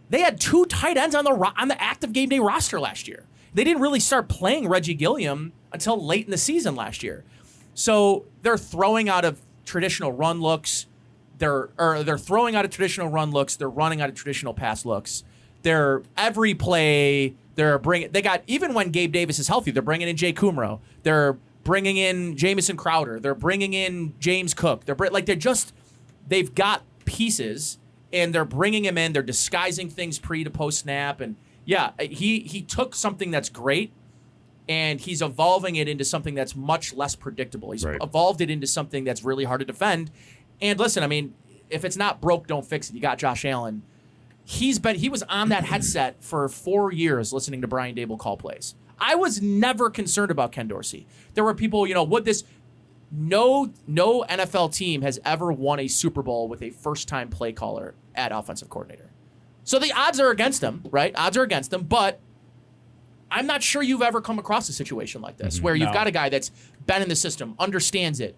They had 2 tight ends on the active game day roster last year. They didn't really start playing Reggie Gilliam until late in the season last year. So they're throwing out of traditional run looks. They're throwing out of traditional run looks. They're running out of traditional pass looks. They're every play. They got, even when Gabe Davis is healthy, they're bringing in Jay Kumro. They're bringing in Jamison Crowder. They're bringing in James Cook. They've got pieces, and they're bringing him in. They're disguising things pre to post snap, and yeah, he took something that's great, and he's evolving it into something that's much less predictable. He's evolved it into something that's really hard to defend. And listen, if it's not broke, don't fix it. You got Josh Allen. He was on that headset for 4 years listening to Brian Dable call plays. I was never concerned about Ken Dorsey. There were people, no NFL team has ever won a Super Bowl with a first-time play caller at offensive coordinator. So the odds are against him, right? Odds are against him, but I'm not sure you've ever come across a situation like this where you've got a guy that's been in the system, understands it,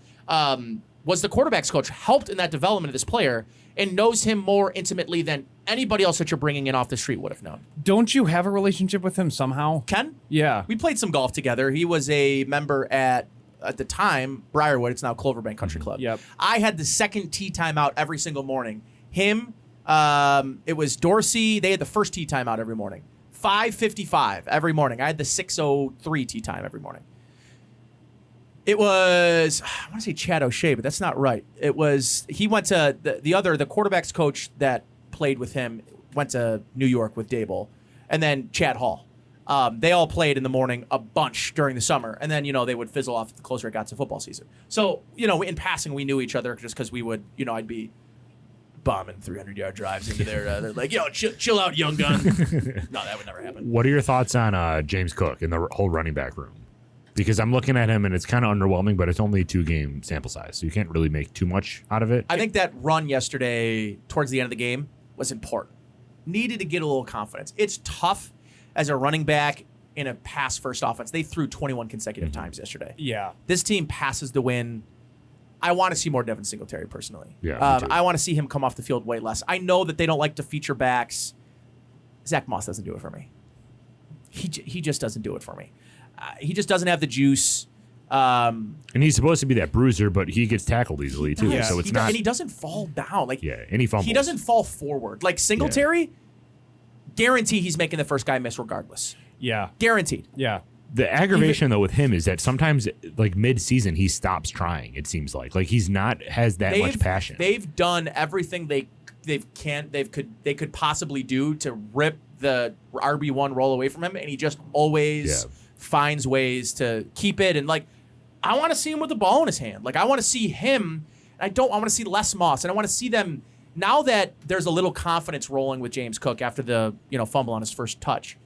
was the quarterback's coach, helped in that development of this player, and knows him more intimately than anybody else that you're bringing in off the street would have known. Don't you have a relationship with him somehow? Ken? Yeah. We played some golf together. He was a member at the time, Briarwood. It's now Cloverbank Country Club. Yep. I had the second tee time out every single morning. Him, it was Dorsey. They had the first tee time out every morning. 5:55 every morning. I had the 6:03 tee time every morning. It was, I want to say Chad O'Shea, but that's not right. It was, he went to the quarterback's coach that played with him went to New York with Dable, and then Chad Hall. They all played in the morning a bunch during the summer, and then, they would fizzle off the closer it got to football season. So, in passing, we knew each other just because we would, I'd be bombing 300-yard drives into there. They're like, yo, chill out, young gun. No, that would never happen. What are your thoughts on James Cook in the whole running back room? Because I'm looking at him, and it's kind of underwhelming, but it's only a 2-game sample size, so you can't really make too much out of it. I think that run yesterday towards the end of the game was important. Needed to get a little confidence. It's tough as a running back in a pass-first offense. They threw 21 consecutive times yesterday. Yeah. This team passes to win. I want to see more Devin Singletary, personally. Yeah, me too. I want to see him come off the field way less. I know that they don't like to feature backs. Zach Moss doesn't do it for me. He just doesn't do it for me. He just doesn't have the juice. And he's supposed to be that bruiser, but he gets tackled easily, too. Yeah. So it's not... And he doesn't fall down. and he fumbles. He doesn't fall forward. Like Singletary guarantee he's making the first guy miss regardless. Yeah. Guaranteed. Yeah. The aggravation though with him is that sometimes like mid-season he stops trying. It seems like he's not has that much passion. They've done everything they could possibly do to rip the RB1 roll away from him, and he just always finds ways to keep it. And like, I want to see him with the ball in his hand. Like, I want to see him. I want to see Les Moss, and I want to see them now that there's a little confidence rolling with James Cook after the fumble on his first touch.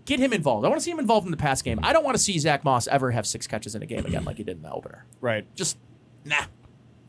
Get him involved. I want to see him involved in the pass game. I don't want to see Zach Moss ever have 6 catches in a game again like he did in the opener. Right. Just nah.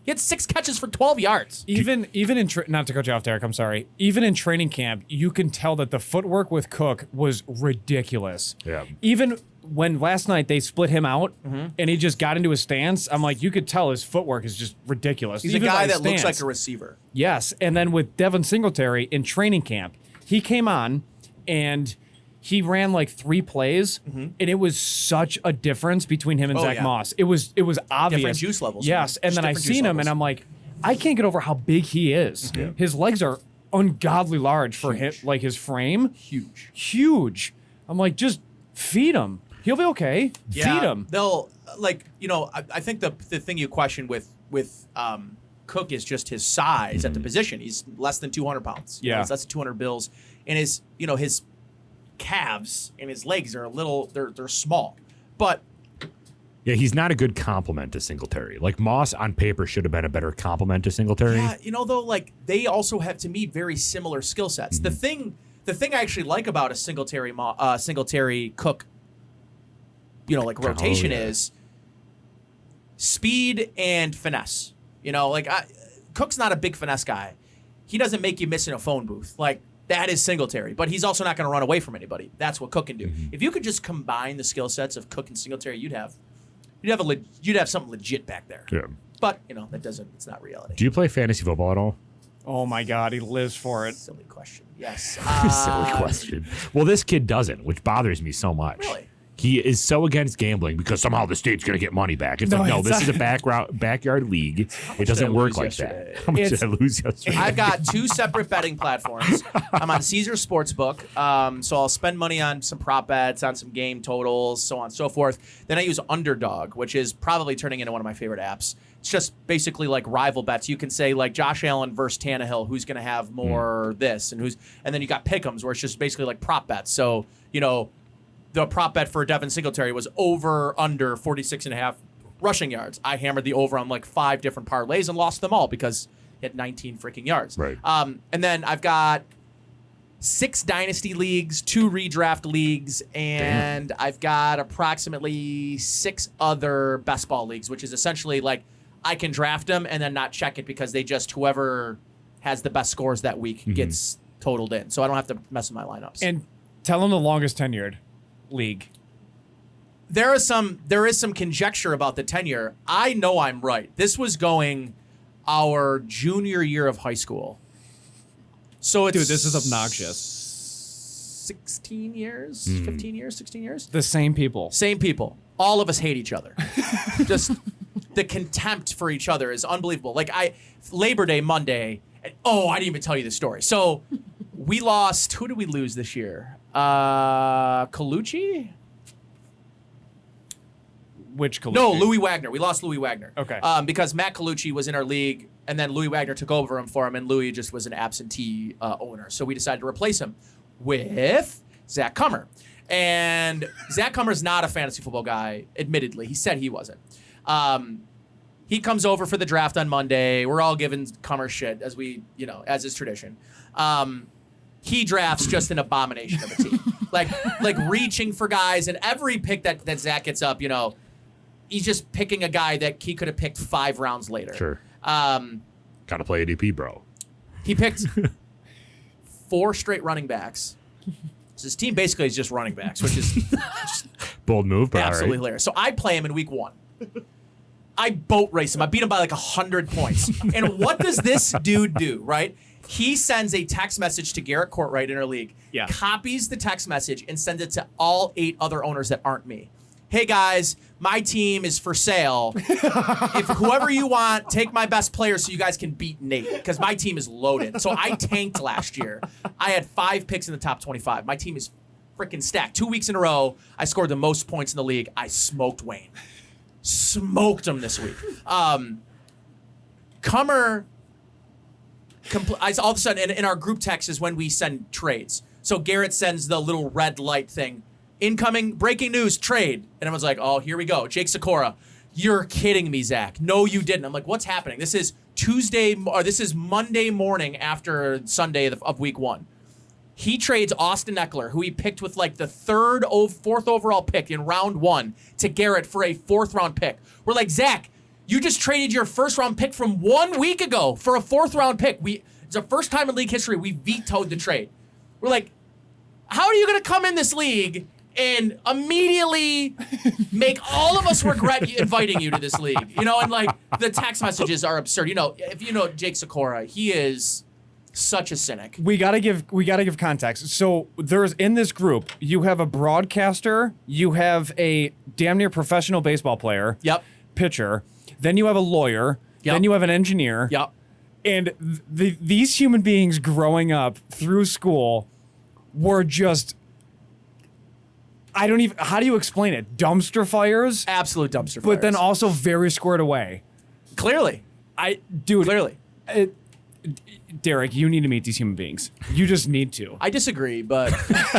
He had 6 catches for 12 yards. Even in not to cut you off, Derek, I'm sorry. Even in training camp, you can tell that the footwork with Cook was ridiculous. Yeah. Even when last night they split him out and he just got into his stance, I'm like, you could tell his footwork is just ridiculous. He's Even a guy by that looks stance. like a receiver. Yes, and then with Devin Singletary in training camp, he came on and he ran like 3 plays, and it was such a difference between him and Zach Moss. It was obvious. Different juice levels. Yes, and then I seen him, and I'm like, I can't get over how big he is. His legs are ungodly large for him, like his frame. Huge. I'm like, just feed him. He'll be okay. Yeah, feed him. They'll I think the thing you question with Cook is just his size at the position. He's less than 200 pounds. Yeah, he's less than 200 bills, and his calves and his legs are a little they're small, but yeah, he's not a good complement to Singletary. Like Moss on paper should have been a better complement to Singletary. Yeah, though, like they also have to me very similar skill sets. The thing I actually like about a Singletary Cook, rotation is speed and finesse. Cook's not a big finesse guy. He doesn't make you miss in a phone booth. Like, that is Singletary, but he's also not going to run away from anybody. That's what Cook can do. If you could just combine the skill sets of Cook and Singletary, you'd have something legit back there. Yeah. But it's not reality. Do you play fantasy football at all? Oh my God, he lives for it. Silly question. Yes. Silly question. Well, this kid doesn't, which bothers me so much. Really? He is so against gambling because somehow the state's going to get money back. It's this is a backyard league. It doesn't work like that. How much did I lose yesterday? I've got 2 separate betting platforms. I'm on Caesar Sportsbook, so I'll spend money on some prop bets, on some game totals, so on and so forth. Then I use Underdog, which is probably turning into one of my favorite apps. It's just basically like rival bets. You can say like Josh Allen versus Tannehill, who's going to have more this, and then you got Pick'ems, where it's just basically like prop bets. So, the prop bet for Devin Singletary was under 46.5 rushing yards. I hammered the over on like 5 different parlays and lost them all because he had 19 freaking yards. Right. And then I've got 6 dynasty leagues, 2 redraft leagues, and I've got approximately 6 other best ball leagues, which is essentially like I can draft them and then not check it because whoever has the best scores that week gets totaled in. So I don't have to mess with my lineups. And tell him the longest tenured league. There is some conjecture about the tenure. I know I'm right. This was going our junior year of high school. So it's Dude, this is obnoxious. 16 years, 15 years, 16 years. The same people. Same people. All of us hate each other. Just the contempt for each other is unbelievable. Like Labor Day Monday. I didn't even tell you the story. So we lost. Who did we lose this year? Colucci? Which Colucci? No, Louis Wagner. We lost Louis Wagner. Okay. Because Matt Colucci was in our league, and then Louis Wagner took over for him, and Louis just was an absentee owner. So we decided to replace him with Zach Cummer. And Zach Cummer's not a fantasy football guy, admittedly. He said he wasn't. He comes over for the draft on Monday. We're all giving Cummer shit, as is tradition. He drafts just an abomination of a team. like reaching for guys, and every pick that Zach gets up, he's just picking a guy that he could have picked 5 rounds later. Sure. Gotta play ADP, bro. He picked 4 straight running backs. So his team basically is just running backs, which is bold move, but absolutely hilarious. So I play him in week 1. I boat race him. I beat him by like 100 points. And what does this dude do, right? He sends a text message to Garrett Courtwright in our league, copies the text message, and sends it to all 8 other owners that aren't me. hey guys, my team is for sale. If whoever you want, take my best player so you guys can beat Nate, because my team is loaded. So I tanked last year. I had 5 picks in the top 25. My team is freaking stacked. 2 weeks in a row, I scored the most points in the league. I smoked Wayne. Smoked him this week. Cummer, all of a sudden, in our group text is when we send trades. So Garrett sends the little red light thing. Incoming, breaking news, trade. And everyone's like, oh, here we go. Jake Sikora. You're kidding me, Zach. No, you didn't. I'm like, what's happening? This is Monday morning after Sunday of week 1. He trades Austin Eckler, who he picked with like the 4th overall pick in round 1, to Garrett for a 4th round pick. We're like, Zach, you just traded your 1st round pick from 1 week ago for a 4th round pick. It's the first time in league history we vetoed the trade. We're like, how are you going to come in this league and immediately make all of us regret inviting you to this league? You know, and like the text messages are absurd. You know, if you know Jake Sikora, he is such a cynic. We gotta give context. So there's in this group, you have a broadcaster, you have a damn near professional baseball player, pitcher, then you have a lawyer, then you have an engineer, and these human beings growing up through school were just, how do you explain it? Dumpster fires? Absolute dumpster fires. But then also very squared away. Clearly. Clearly. Derek, you need to meet these human beings. You just need to. I disagree, but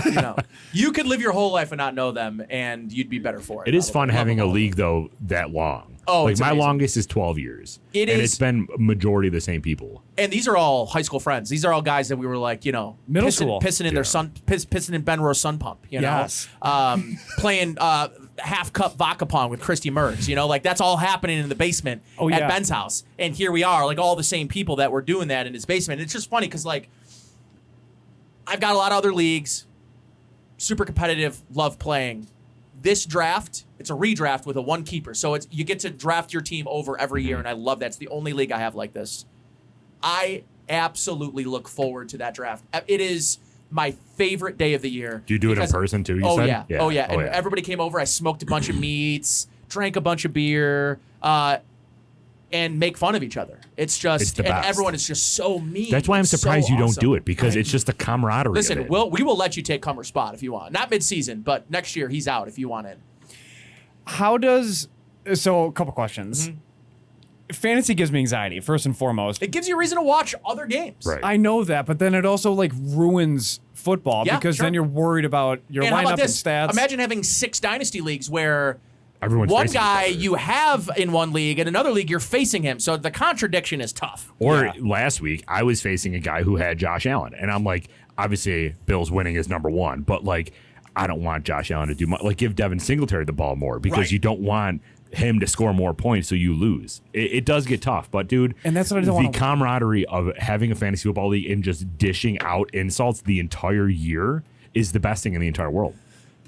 you know, you could live your whole life and not know them, and you'd be better for it. It is fun having a league though that long. Oh, like my amazing. longest is 12 years. It's been majority of the same people. And these are all high school friends. These are all guys that we were like, you know, middle school, pissing in their pissing in Ben Rowe's sun pump. You know, yes. Playing half cup vodka pong with Christy Mertz. You know, like that's all happening in the basement at Ben's house. And here we are, like all the same people that were doing that in his basement. And it's just funny because like I've got a lot of other leagues, super competitive, love playing. This draft, it's a redraft with a 1 keeper. So you get to draft your team over every year, and I love that. It's the only league I have like this. I absolutely look forward to that draft. It is my favorite day of the year. Do you do it in person too, you said? Yeah. Oh, yeah. And everybody came over. I smoked a bunch of meats, drank a bunch of beer, and make fun of each other. It's just, and everyone is just so mean. That's why I'm surprised you don't do it, because it's just the camaraderie. Listen, of it. we will let you take Cummer's spot if you want. Not mid-season, but next year he's out if you want in. So a couple questions. Fantasy gives me anxiety, first and foremost. It gives you a reason to watch other games. Right. I know that, but then it also like ruins football because then you're worried about your lineup and stats. Imagine having 6 dynasty leagues where everyone's one guy you have in one league and another league you're facing him. So the contradiction is tough. Or last week I was facing a guy who had Josh Allen, and I'm like, obviously Bills winning is number 1, but like I don't want Josh Allen to do much. Like give Devin Singletary the ball more because you don't want him to score more points so you lose. It does get tough, but dude, and that's what I don't want. The camaraderie of having a fantasy football league and just dishing out insults the entire year is the best thing in the entire world.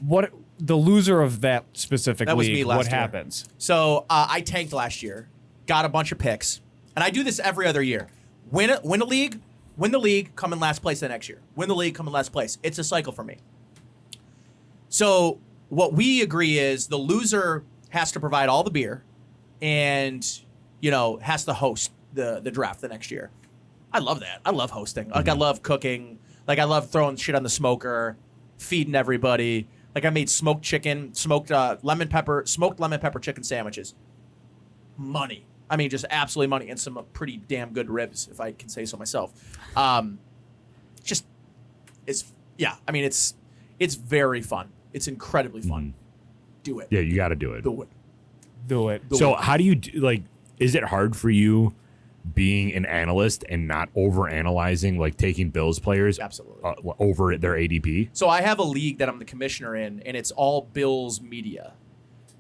What the loser of that specific that was league? Me last what year. happens? So I tanked last year, got a bunch of picks, and I do this every other year. Win the league, come in last place the next year. Win the league, come in last place. It's a cycle for me. So what we agree is the loser has to provide all the beer and, you know, has to host the draft the next year. I love that. I love hosting. Like, I love cooking. Like, I love throwing shit on the smoker, feeding everybody. Like, I made smoked lemon pepper chicken sandwiches. Money. I mean, just absolutely money. And some pretty damn good ribs, if I can say so myself. It's very fun. It's incredibly fun. Do it. Yeah, you got to do it. Do it. So how do you like? Is it hard for you being an analyst and not overanalyzing, like taking Bills players over their ADP? So I have a league that I'm the commissioner in, and it's all Bills media,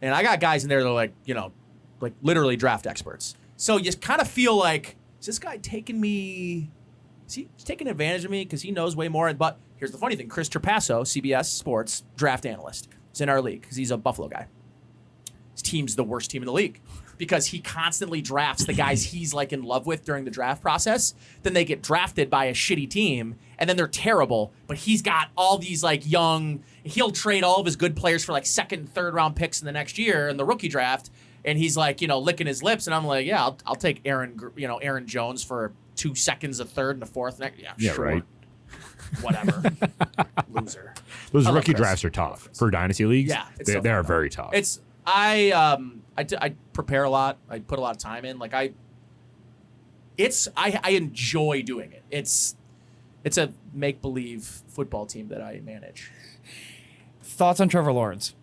and I got guys in there that are like, you know, like literally draft experts. So you kind of feel like, is this guy taking me? Is he taking advantage of me because he knows way more? But here's the funny thing: Chris Trapasso, CBS Sports draft analyst, is in our league because he's a Buffalo guy. His team's the worst team in the league. because he constantly drafts the guys he's like in love with during the draft process. Then they get drafted by a shitty team, and then they're terrible. But he's got all these like young. He'll trade all of his good players for like second and third round picks in the next year in the rookie draft, and he's like licking his lips, and I'm like, yeah, I'll take Aaron Jones for 2 seconds, a third, and a fourth. Yeah, sure. Right. Whatever. Loser. Those rookie drafts are tough for dynasty leagues. Yeah, they are very tough. It's I prepare a lot. I put a lot of time in. Like I enjoy doing it. It's a make believe football team that I manage. Thoughts on Trevor Lawrence?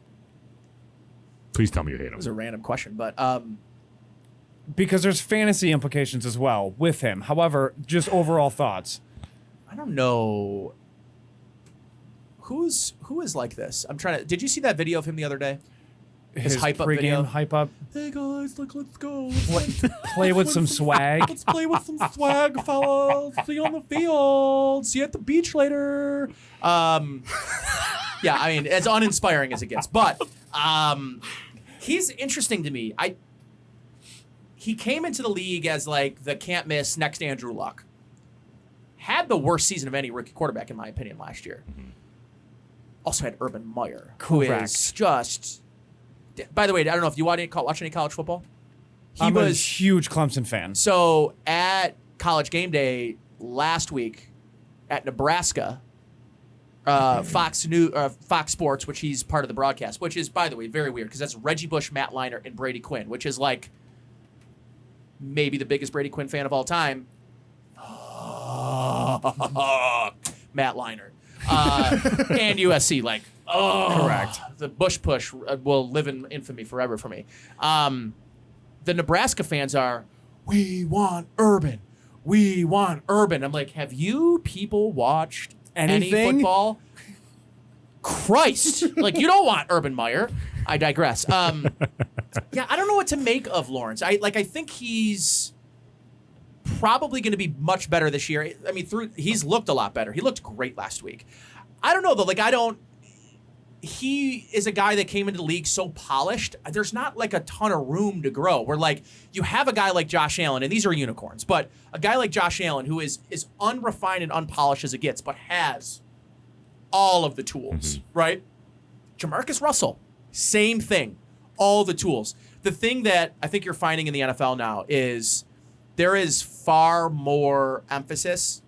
Please tell me you hate him. It was a random question, but because there's fantasy implications as well with him. However, just overall thoughts. I don't know who is like this. I'm trying to. Did you see that video of him the other day? His hype up video. Hype up. Hey guys, let's go. Play with some swag. Let's play with some swag, fellas. See you on the field. See you at the beach later. Yeah, I mean, as uninspiring as it gets, but he's interesting to me. He came into the league as like the can't miss next Andrew Luck. Had the worst season of any rookie quarterback, in my opinion, last year. Mm-hmm. Also had Urban Meyer, who is just... By the way, I don't know if you watch any college football. I'm a huge Clemson fan. So at College Game Day last week at Nebraska, Fox Sports, which he's part of the broadcast, which is, by the way, very weird because that's Reggie Bush, Matt Leinart, and Brady Quinn, which is like maybe the biggest Brady Quinn fan of all time. Matt Leinart. And USC, correct. The Bush push will live in infamy forever for me. The Nebraska fans are, we want Urban. We want Urban. I'm like, have you people watched any football? Christ. Like, you don't want Urban Meyer. I digress. Yeah, I don't know what to make of Lawrence. I think he's probably going to be much better this year. I mean, he's looked a lot better. He looked great last week. I don't know, though. He is a guy that came into the league so polished. There's not like a ton of room to grow. Where like you have a guy like Josh Allen, and these are unicorns, but a guy like Josh Allen who is unrefined and unpolished as it gets, but has all of the tools, right? Jamarcus Russell, same thing, all the tools. The thing that I think you're finding in the NFL now is there is far more emphasis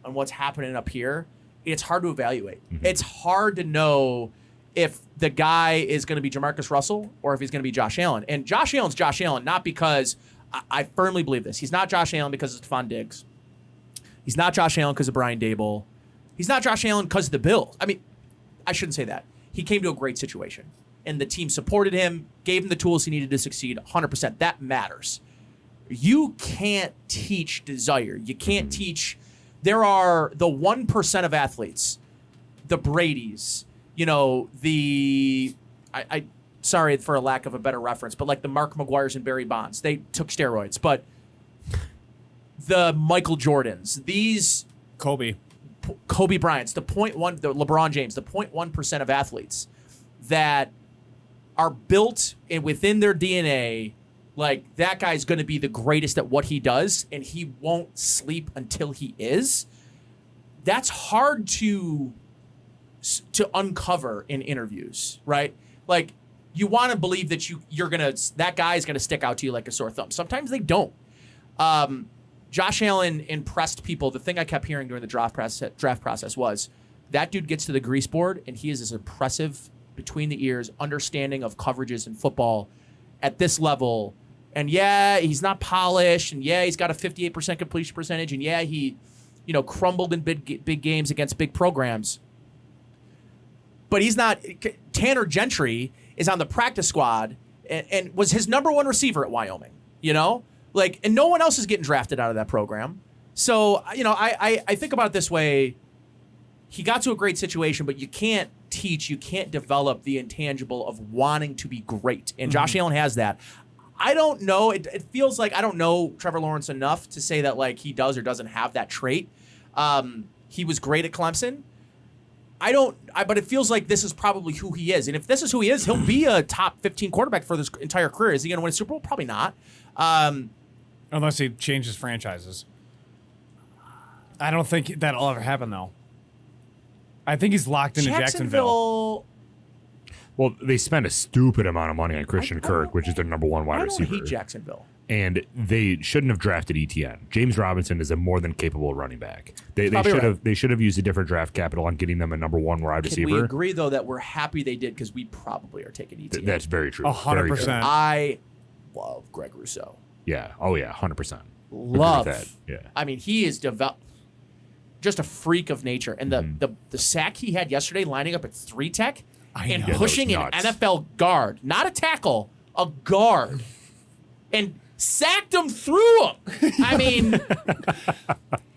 on what's happening up here. It's hard to evaluate. Mm-hmm. It's hard to know if the guy is going to be Jamarcus Russell or if he's going to be Josh Allen. And Josh Allen's Josh Allen, not because I firmly believe this. He's not Josh Allen because of Stephon Diggs. He's not Josh Allen because of Brian Dable. He's not Josh Allen because of the Bills. I mean, I shouldn't say that. He came to a great situation, and the team supported him, gave him the tools he needed to succeed 100%. That matters. You can't teach desire. You can't teach. There are the 1% of athletes, the Bradys, sorry for a lack of a better reference, but like the Mark McGuires and Barry Bonds, they took steroids. But the Michael Jordans, these Kobe Bryants, the LeBron James, the 0.1% of athletes that are built within their DNA. Like, that guy's going to be the greatest at what he does, and he won't sleep until he is. That's hard to uncover in interviews, right? Like, you want to believe that that guy is going to stick out to you like a sore thumb. Sometimes they don't. Josh Allen impressed people. The thing I kept hearing during the draft process was that dude gets to the grease board, and he is as impressive between the ears, understanding of coverages in football at this level. And yeah, he's not polished, and yeah, he's got a 58% completion percentage, and yeah, he, crumbled in big games against big programs. But he's not. Tanner Gentry is on the practice squad and was his number one receiver at Wyoming. And no one else is getting drafted out of that program. So I think about it this way: he got to a great situation, but you can't teach, you can't develop the intangible of wanting to be great, and Josh Allen has that. I don't know. It feels like I don't know Trevor Lawrence enough to say that like he does or doesn't have that trait. He was great at Clemson. But it feels like this is probably who he is. And if this is who he is, he'll be a top 15 quarterback for his entire career. Is he going to win a Super Bowl? Probably not. Unless he changes franchises. I don't think that'll ever happen, though. I think he's locked into Jacksonville. Well, they spent a stupid amount of money on Christian Kirk, which is their number one wide receiver. I don't hate Jacksonville. And they shouldn't have drafted ETN. James Robinson is a more than capable running back. They should have used a different draft capital on getting them a number one wide receiver. We agree though that we're happy they did because we probably are taking ETN. That's very true. 100%. I love Greg Rousseau. Yeah. Oh yeah. 100%. Love that. Yeah. I mean, he is just a freak of nature, and the sack he had yesterday, lining up at 3-tech and pushing an NFL guard, not a tackle, a guard, and sacked him through him. I mean,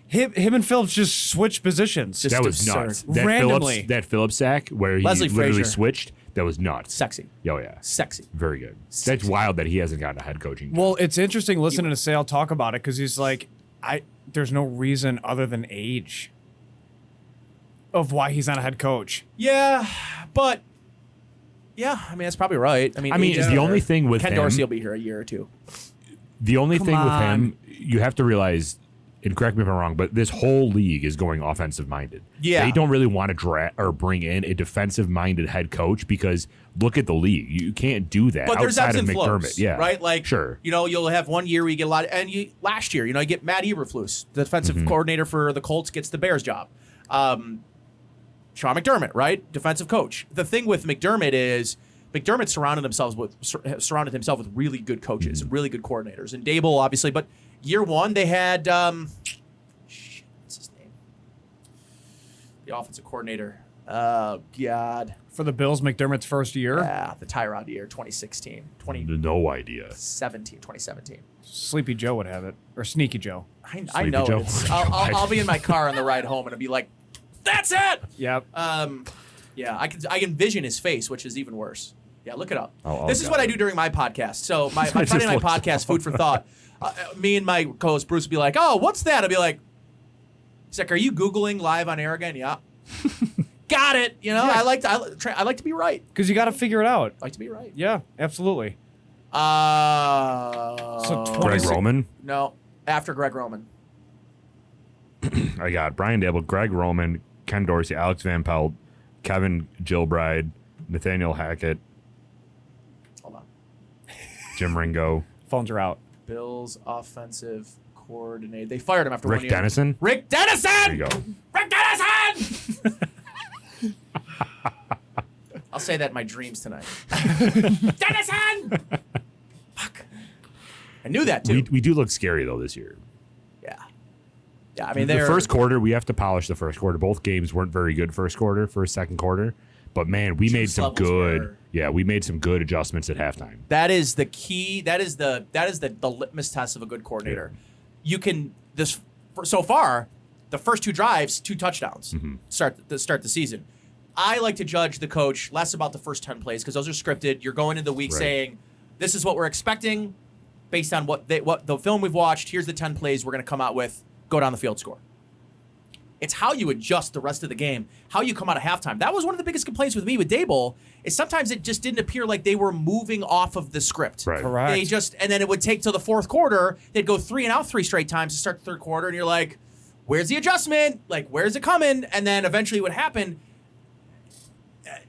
him and Phillips just switched positions. That was nuts. Randomly. That Phillips sack where he Leslie literally Frazier. switched, that was nuts. Sexy. Oh, yeah. Sexy. Very good. That's wild that he hasn't gotten a head coaching job. Well, it's interesting listening to Sale talk about it because he's like, there's no reason other than age of why he's not a head coach. Yeah, but yeah, I mean that's probably right. I mean, the only thing with Ken him, Dorsey will be here a year or two. The only thing with him, you have to realize, and correct me if I'm wrong, but this whole league is going offensive minded. Yeah. They don't really want to bring in a defensive minded head coach because look at the league. You can't do that But there's outside ebbs of and McDermott. flows, Yeah. right? Like, sure. You'll have 1 year where you get a lot, last year, you get Matt Eberflus, the defensive coordinator for the Colts, gets the Bears job. Sean McDermott, right? Defensive coach. The thing with McDermott is McDermott surrounded himself with really good coaches, really good coordinators, and Dable obviously. But year one they had what's his name? The offensive coordinator. Oh God. For the Bills, McDermott's first year. Yeah, the Tyrod year, 2016, No idea. 2017. Sleepy Joe would have it, or Sneaky Joe. I know Joe. it. I'll be in my car on the ride home and I'll be like, "That's it." Yep. Yeah, I envision his face, which is even worse. Yeah, look it up. This is God. what I do during my podcast. So my Friday night podcast, Food for Thought. Me and my co-host Bruce would be like, "Oh, what's that?" I'd be like, "He's like, are you Googling live on air again?" Yeah. Got it. I like to be right. Because you got to figure it out. I like to be right. Yeah, absolutely. So Greg Roman? No, after Greg Roman. I got Brian Dable, Greg Roman, Ken Dorsey, Alex Van Pelt, Kevin Gilbride, Nathaniel Hackett, Hold on. Jim Ringo. Phones are out. Bills offensive coordinator. They fired him after Rick 1 year. Dennison? Rick Dennison! There you go. Rick Dennison! I'll say that in my dreams tonight. Dennison! Fuck. I knew that too. We do look scary, though, this year. Yeah, I mean, the first quarter, we have to polish the first quarter. Both games weren't very good first second quarter. But, man, we made some good we made some good adjustments at halftime. That is the key. That is the litmus test of a good coordinator. Yeah. You can so far, the first 2 drives, 2 touchdowns start the season. I like to judge the coach less about the first 10 plays because those are scripted. You're going into the week saying, this is what we're expecting based on what the film we've watched. Here's the 10 plays we're going to come out with. Go down the field, score. It's how you adjust the rest of the game, how you come out of halftime. That was one of the biggest complaints with me with Dable, is sometimes it just didn't appear like they were moving off of the script. Right. Correct. And then it would take till the fourth quarter, they'd go 3 and out 3 straight times to start the third quarter, and you're like, where's the adjustment? Like, where's it coming? And then eventually what happened,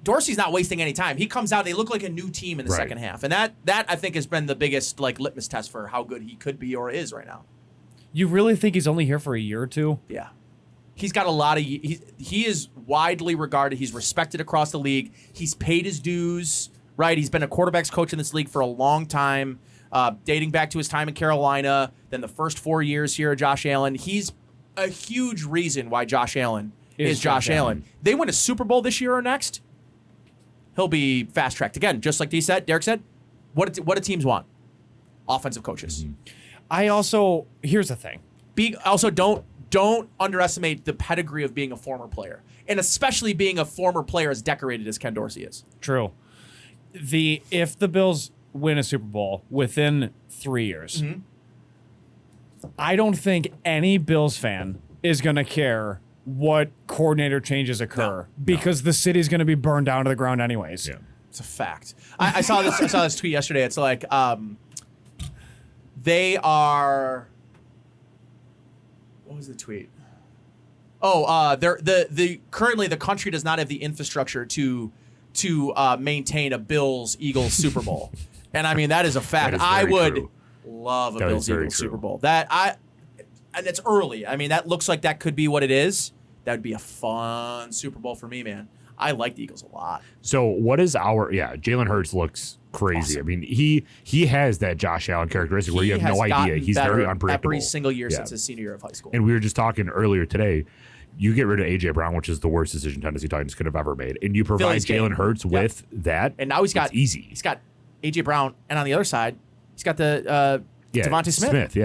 Dorsey's not wasting any time. He comes out, they look like a new team in the second half. And that I think has been the biggest litmus test for how good he could be or is right now. You really think he's only here for a year or two? Yeah. He's got a lot of... He is widely regarded. He's respected across the league. He's paid his dues, right? He's been a quarterback's coach in this league for a long time, dating back to his time in Carolina, then the first 4 years here at Josh Allen. He's a huge reason why Josh Allen is Josh Allen. They win a Super Bowl this year or next, he'll be fast-tracked. Again, just like Derek said, what do teams want? Offensive coaches. Here's the thing. Don't underestimate the pedigree of being a former player, and especially being a former player as decorated as Ken Dorsey is. True. If the Bills win a Super Bowl within 3 years, I don't think any Bills fan is going to care what coordinator changes occur because the city's going to be burned down to the ground anyways. Yeah. It's a fact. I saw this. I saw this tweet yesterday. It's like they are. What was the tweet? Oh, the currently the country does not have the infrastructure to maintain a Bills Eagles Super Bowl, and I mean that is a fact. I would love a Bills Eagles Super Bowl. And it's early. I mean that looks like that could be what it is. That would be a fun Super Bowl for me, man. I like the Eagles a lot. So what is Jalen Hurts looks crazy. Awesome. I mean, he has that Josh Allen characteristic where you have no idea. He's very unpredictable. Every single year since his senior year of high school. And we were just talking earlier today. You get rid of A.J. Brown, which is the worst decision Tennessee Titans could have ever made, and you provide Jalen Hurts with that. And now it's easy. He's got A.J. Brown, and on the other side, he's got the Devontae Smith.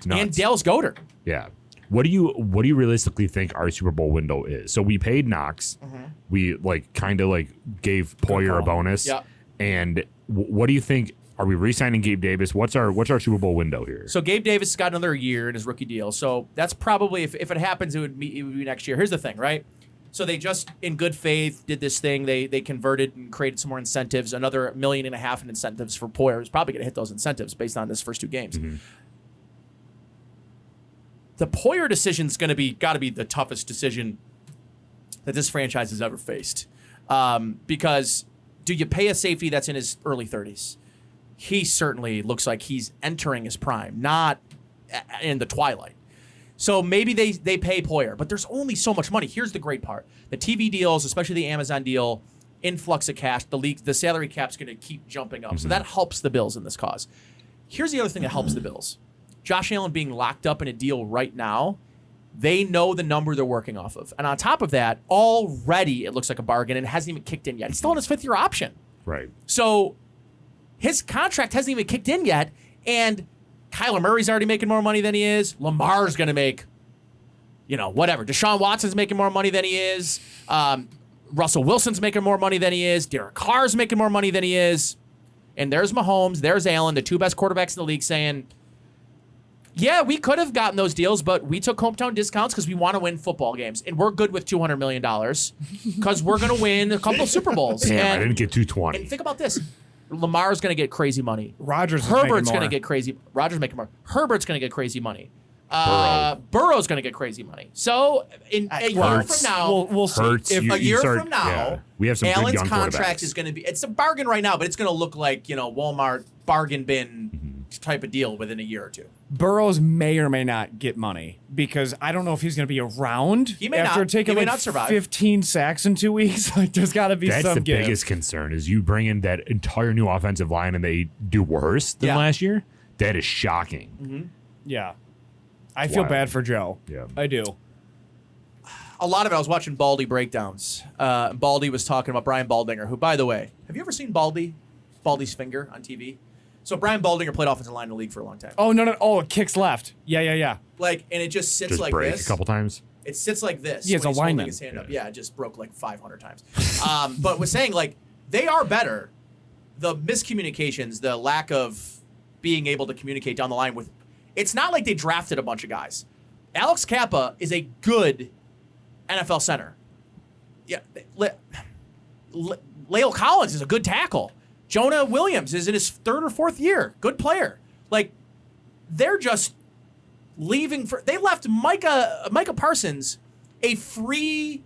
And Dallas Goedert. Yeah. What do you realistically think our Super Bowl window is? So we paid Knox. Mm-hmm. We kind of gave Poyer a bonus. Yeah. And what do you think? Are we re-signing Gabe Davis? What's our Super Bowl window here? So Gabe Davis has got another year in his rookie deal. So that's probably if it happens, it would be next year. Here's the thing, right? So they just in good faith did this thing. They converted and created some more incentives. Another $1.5 million in incentives for Poyer. Is probably going to hit those incentives based on his first 2 games. Mm-hmm. The Poyer decision is going to got to be the toughest decision that this franchise has ever faced. Because do you pay a safety that's in his early 30s? He certainly looks like he's entering his prime, not in the twilight. So maybe they pay Poyer, but there's only so much money. Here's the great part. The TV deals, especially the Amazon deal, influx of cash, the salary cap's going to keep jumping up. Mm-hmm. So that helps the Bills in this cause. Here's the other thing that helps the Bills. Josh Allen being locked up in a deal right now, they know the number they're working off of. And on top of that, already it looks like a bargain and hasn't even kicked in yet. He's still on his 5th-year option. Right. So his contract hasn't even kicked in yet, and Kyler Murray's already making more money than he is. Lamar's going to make, whatever. Deshaun Watson's making more money than he is. Russell Wilson's making more money than he is. Derek Carr's making more money than he is. And there's Mahomes, there's Allen, the 2 best quarterbacks in the league saying, yeah, we could have gotten those deals, but we took hometown discounts because we want to win football games. And we're good with $200 million because we're going to win a couple Super Bowls. Damn, I didn't get 220. And think about this. Lamar's going to get crazy money. Herbert's going to get crazy. Rodgers making more. Herbert's going to get crazy money. Burrow's going to get crazy money. So in a year from now, we'll see. If a year from now, we have some Allen's good young contract is going to be, it's a bargain right now, but it's going to look like, Walmart bargain bin type of deal within a year or two. Burrows may or may not get money because I don't know if he's going to be around after taking 15 sacks in 2 weeks. There's got to be some That's the give. biggest concern is you bring in that entire new offensive line and they do worse than last year. That is shocking. Mm-hmm. Yeah. I feel bad for Joe. Yeah. I do. A lot of it, I was watching Baldy breakdowns. Baldy was talking about Brian Baldinger, who, by the way, have you ever seen Baldy's finger on TV? So Brian Baldinger played offensive line in the league for a long time. Oh, no. Oh, it kicks left. Yeah. And it just sits like break this. a couple times. It sits like this. Yeah, it's a lineman. His hand up. Yeah, it just broke 500 times. But was saying, they are better. The miscommunications, the lack of being able to communicate down the line with... It's not like they drafted a bunch of guys. Alex Kappa is a good NFL center. Yeah, La'el Collins is a good tackle. Jonah Williams is in his 3rd or 4th year. Good player. They're just leaving they left Micah Parsons a free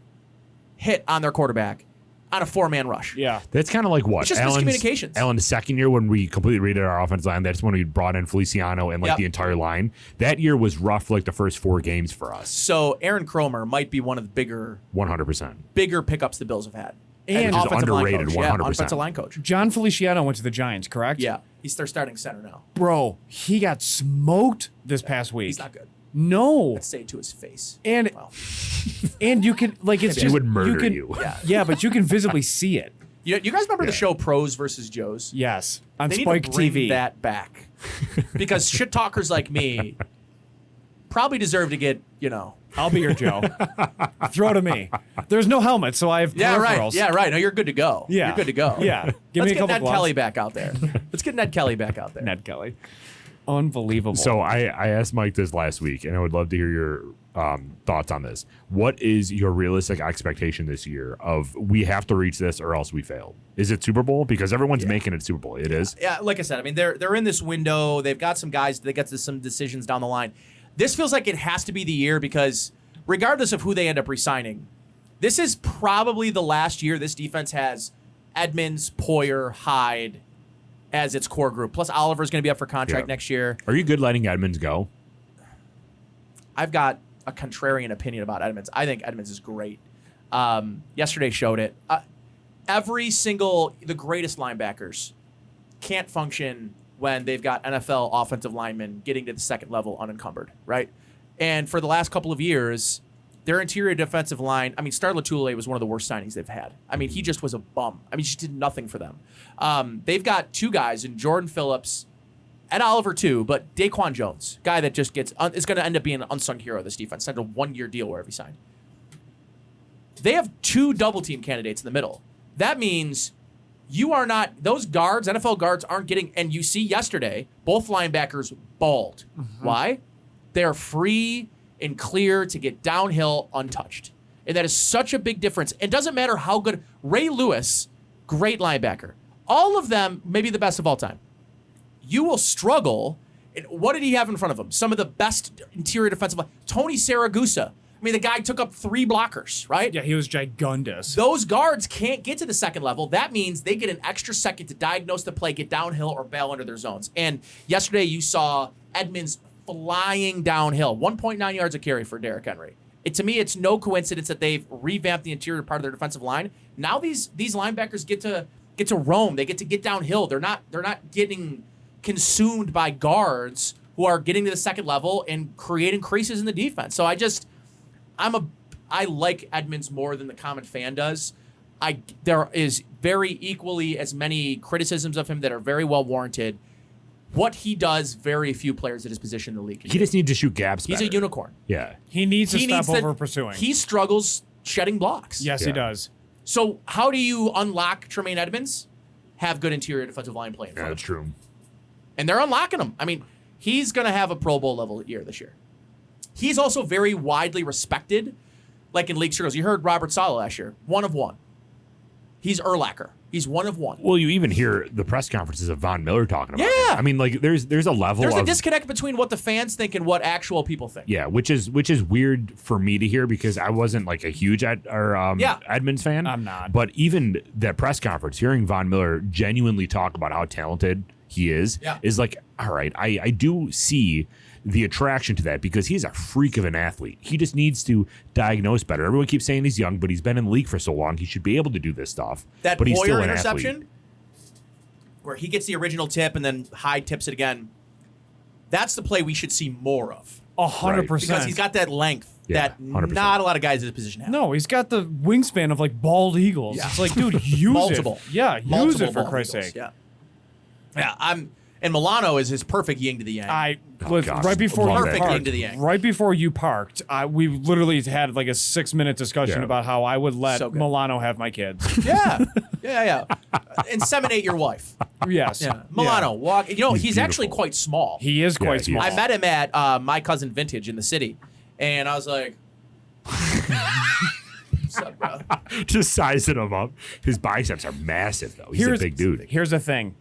hit on their quarterback on a 4-man rush. Yeah. That's kind of like what? It's just miscommunications. Allen's 2nd year when we completely redid our offensive line, that's when we brought in Feliciano and the entire line. That year was rough for the first 4 games for us. So Aaron Kromer might be one of the bigger 100%. Bigger pickups the Bills have had. And offensive underrated, line coach. 100%. Yeah, offensive line coach. John Feliciano went to the Giants, correct? Yeah. He's their starting center now. Bro, he got smoked this past week. He's not good. No. Let's say it to his face. And and you can it's he just would murder you. Yeah, but you can visibly see it. You guys remember the show Pros versus Joes? Yes, on they Spike need to bring TV. that back because shit talkers like me probably deserve to get I'll be your Joe. Throw to me. There's no helmet, so I have peripherals. Yeah, right. No, you're good to go. Yeah, you're good to go. Yeah, Let's me a get couple Ned gloves. Kelly back out there. Let's get Ned Kelly back out there. Ned Kelly. Unbelievable. So I asked Mike this last week, and I would love to hear your thoughts on this. What is your realistic expectation this year of we have to reach this or else we failed? Is it Super Bowl? Because everyone's making it Super Bowl. It is. Yeah, like I said, I mean, they're in this window. They've got some guys that get to some decisions down the line. This feels like it has to be the year because regardless of who they end up re-signing, this is probably the last year this defense has Edmonds, Poyer, Hyde as its core group. Plus, Oliver's going to be up for contract next year. Are you good letting Edmonds go? I've got a contrarian opinion about Edmonds. I think Edmonds is great. Yesterday showed it. The greatest linebackers can't function when they've got NFL offensive linemen getting to the second level unencumbered, right? And for the last couple of years, their interior defensive line, I mean, Star Lotulelei was one of the worst signings they've had. I mean, he just was a bum. I mean, he just did nothing for them. They've got two guys in Jordan Phillips, Ed Oliver too, but Daquan Jones, guy that just is going to end up being an unsung hero of this defense, signed a 1-year deal wherever he signed. They have two double-team candidates in the middle. That means you are not, those guards, NFL guards aren't getting, and you see yesterday, both linebackers balled. Mm-hmm. Why? They're free and clear to get downhill untouched. And that is such a big difference. It doesn't matter how good, Ray Lewis, great linebacker. All of them, maybe the best of all time. You will struggle. What did he have in front of him? Some of the best interior defensive line. Tony Saragusa. I mean, the guy took up 3 blockers, right? Yeah, he was gigundous. Those guards can't get to the second level. That means they get an extra second to diagnose the play, get downhill, or bail under their zones. And yesterday you saw Edmonds flying downhill. 1.9 yards a carry for Derrick Henry. To me, it's no coincidence that they've revamped the interior part of their defensive line. Now these linebackers get to roam. They get to get downhill. They're not getting consumed by guards who are getting to the second level and creating creases in the defense. So I like Edmonds more than the common fan does. There is very equally as many criticisms of him that are very well warranted. What he does, very few players at his position in the league can He do. just needs to shoot gaps He's better. a unicorn. Yeah. He needs to stop over pursuing. He struggles shedding blocks. Yes, he does. So how do you unlock Tremaine Edmonds? Have good interior defensive line play in front Yeah, of that's him. true. And they're unlocking him. I mean, he's going to have a Pro Bowl level year this year. He's also very widely respected, like in league circles. You heard Robert Saleh last year, 1 of 1. He's Urlacher. He's 1 of 1. Well, you even hear the press conferences of Von Miller talking about Yeah. him. I mean, like there's a level There's of a disconnect between what the fans think and what actual people think. yeah, which is weird for me to hear because I wasn't like a huge Edmonds fan. I'm not. But even that press conference, hearing Von Miller genuinely talk about how talented he is like, all right, I do see the attraction to that because he's a freak of an athlete. He just needs to diagnose better. Everyone keeps saying he's young, but he's been in the league for so long. He should be able to do this stuff. That but he's still Poyer an interception, athlete. where he gets the original tip and then Hyde tips it again, that's the play we should see more of. 100%. Because he's got that length Yeah, that 100%. not a lot of guys in his position have. No, he's got the wingspan of like bald eagles. Yeah. It's like, dude, use Multiple. it. Yeah, use Multiple it for ball Christ's eagles. sake. Yeah, and Milano is his perfect yin to the yang. Right before love you that. Perfect parked, into the yang. right before you parked, we literally had like a 6-minute discussion Yeah. about how I would let So good. Milano have my kids. Yeah. Inseminate your wife. Yes. Yeah. Milano, walk. You know, he's actually beautiful. quite small. He is quite he is. small. I met him at My Cousin Vintage in the city, and I was like, "What's up, bro?" Just sizing him up. His biceps are massive, though. He's a big dude. Here's the thing.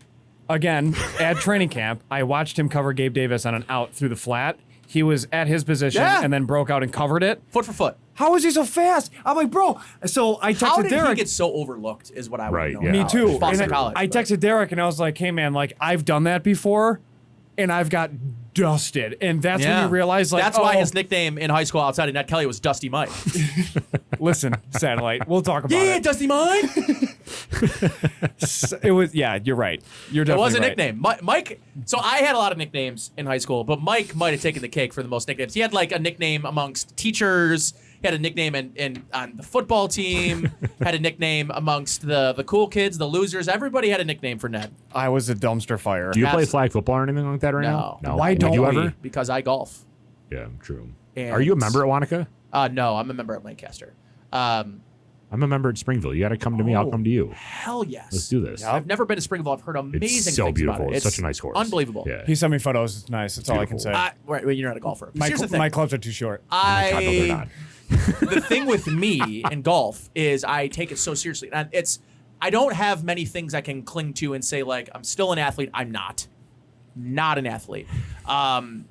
Again, at training camp, I watched him cover Gabe Davis on an out through the flat. He was at his position Yeah. and then broke out and covered it. Foot for foot. How is he so fast? I'm like, bro. So I How texted did Derek. he get so overlooked? Is what I Right, want to know. yeah. Me too. And Boston then College. I texted Derek and I was like, hey man, like I've done that before and I've got dusted. And that's when you realize like, that's why his nickname in high school outside of Ned Kelly was Dusty Mike. listen, satellite, we'll talk about it. Dusty Mike. It was, yeah, you're right. You're It definitely was a right. nickname. Mike. So I had a lot of nicknames in high school, but Mike might have taken the cake for the most nicknames. He had like a nickname amongst teachers. He had a nickname on the football team. Had a nickname amongst the cool kids, the losers. Everybody had a nickname for Ned. I was a dumpster fire. Do you play Abs- flag football or anything like that right No. now? Why Would don't you we? ever? Because I golf. Yeah, true. And- Are you a member at Wanaka? No, I'm a member at Lancaster. I'm a member at Springville. You got to come to me. I'll come to you. Hell yes. Let's do this. I've never been to Springville. I've heard amazing It's so things beautiful. about it. It's such a nice course. Unbelievable. Yeah. He sent me photos. It's nice. That's all I can say. Right, well, you're not a golfer. My, Here's the thing. my clubs are too short. Oh my God, no, they're not. The thing with me in golf is I take it so seriously. And I don't have many things I can cling to and say, like, I'm still an athlete. I'm not. Not an athlete. The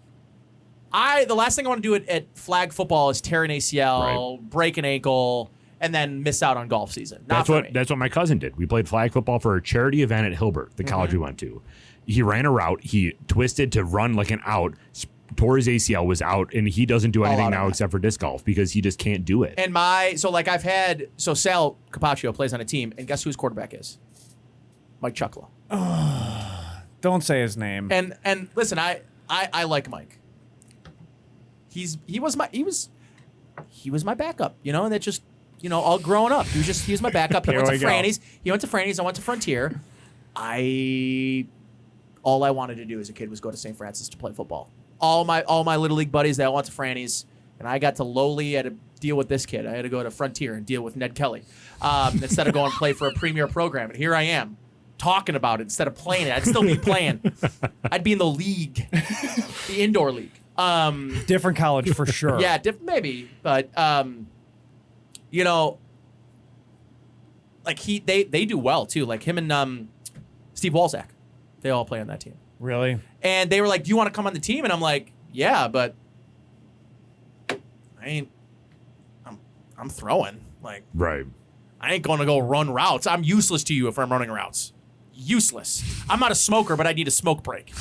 last thing I want to do at flag football is tear an ACL, break an ankle, and then miss out on golf season. That's what my cousin did. We played flag football for a charity event at Hilbert, the college we went to. He ran a route. He twisted to run like an out, tore his ACL, was out, and he doesn't do anything now except for disc golf because he just can't do it. And Sal Capaccio plays on a team, and guess who his quarterback is? Mike Chuckla. Don't say his name. And listen, I like Mike. He was my backup, and that just, all growing up. He was my backup. He went to Franny's. I went to Frontier. All I wanted to do as a kid was go to St. Francis to play football. All my little league buddies, they all went to Franny's, and I got to lowly had to deal with this kid. I had to go to Frontier and deal with Ned Kelly instead of going and play for a premier program. And here I am talking about it instead of playing it. I'd still be playing. I'd be in the league, the indoor league. Different college for sure. Yeah, maybe, but like they do well too. Like him and Steve Walzak, they all play on that team. Really? And they were like, "Do you want to come on the team?" And I'm like, "Yeah, but I'm throwing. Like, Right. I ain't going to go run routes. I'm useless to you if I'm running routes. Useless. I'm not a smoker, but I need a smoke break.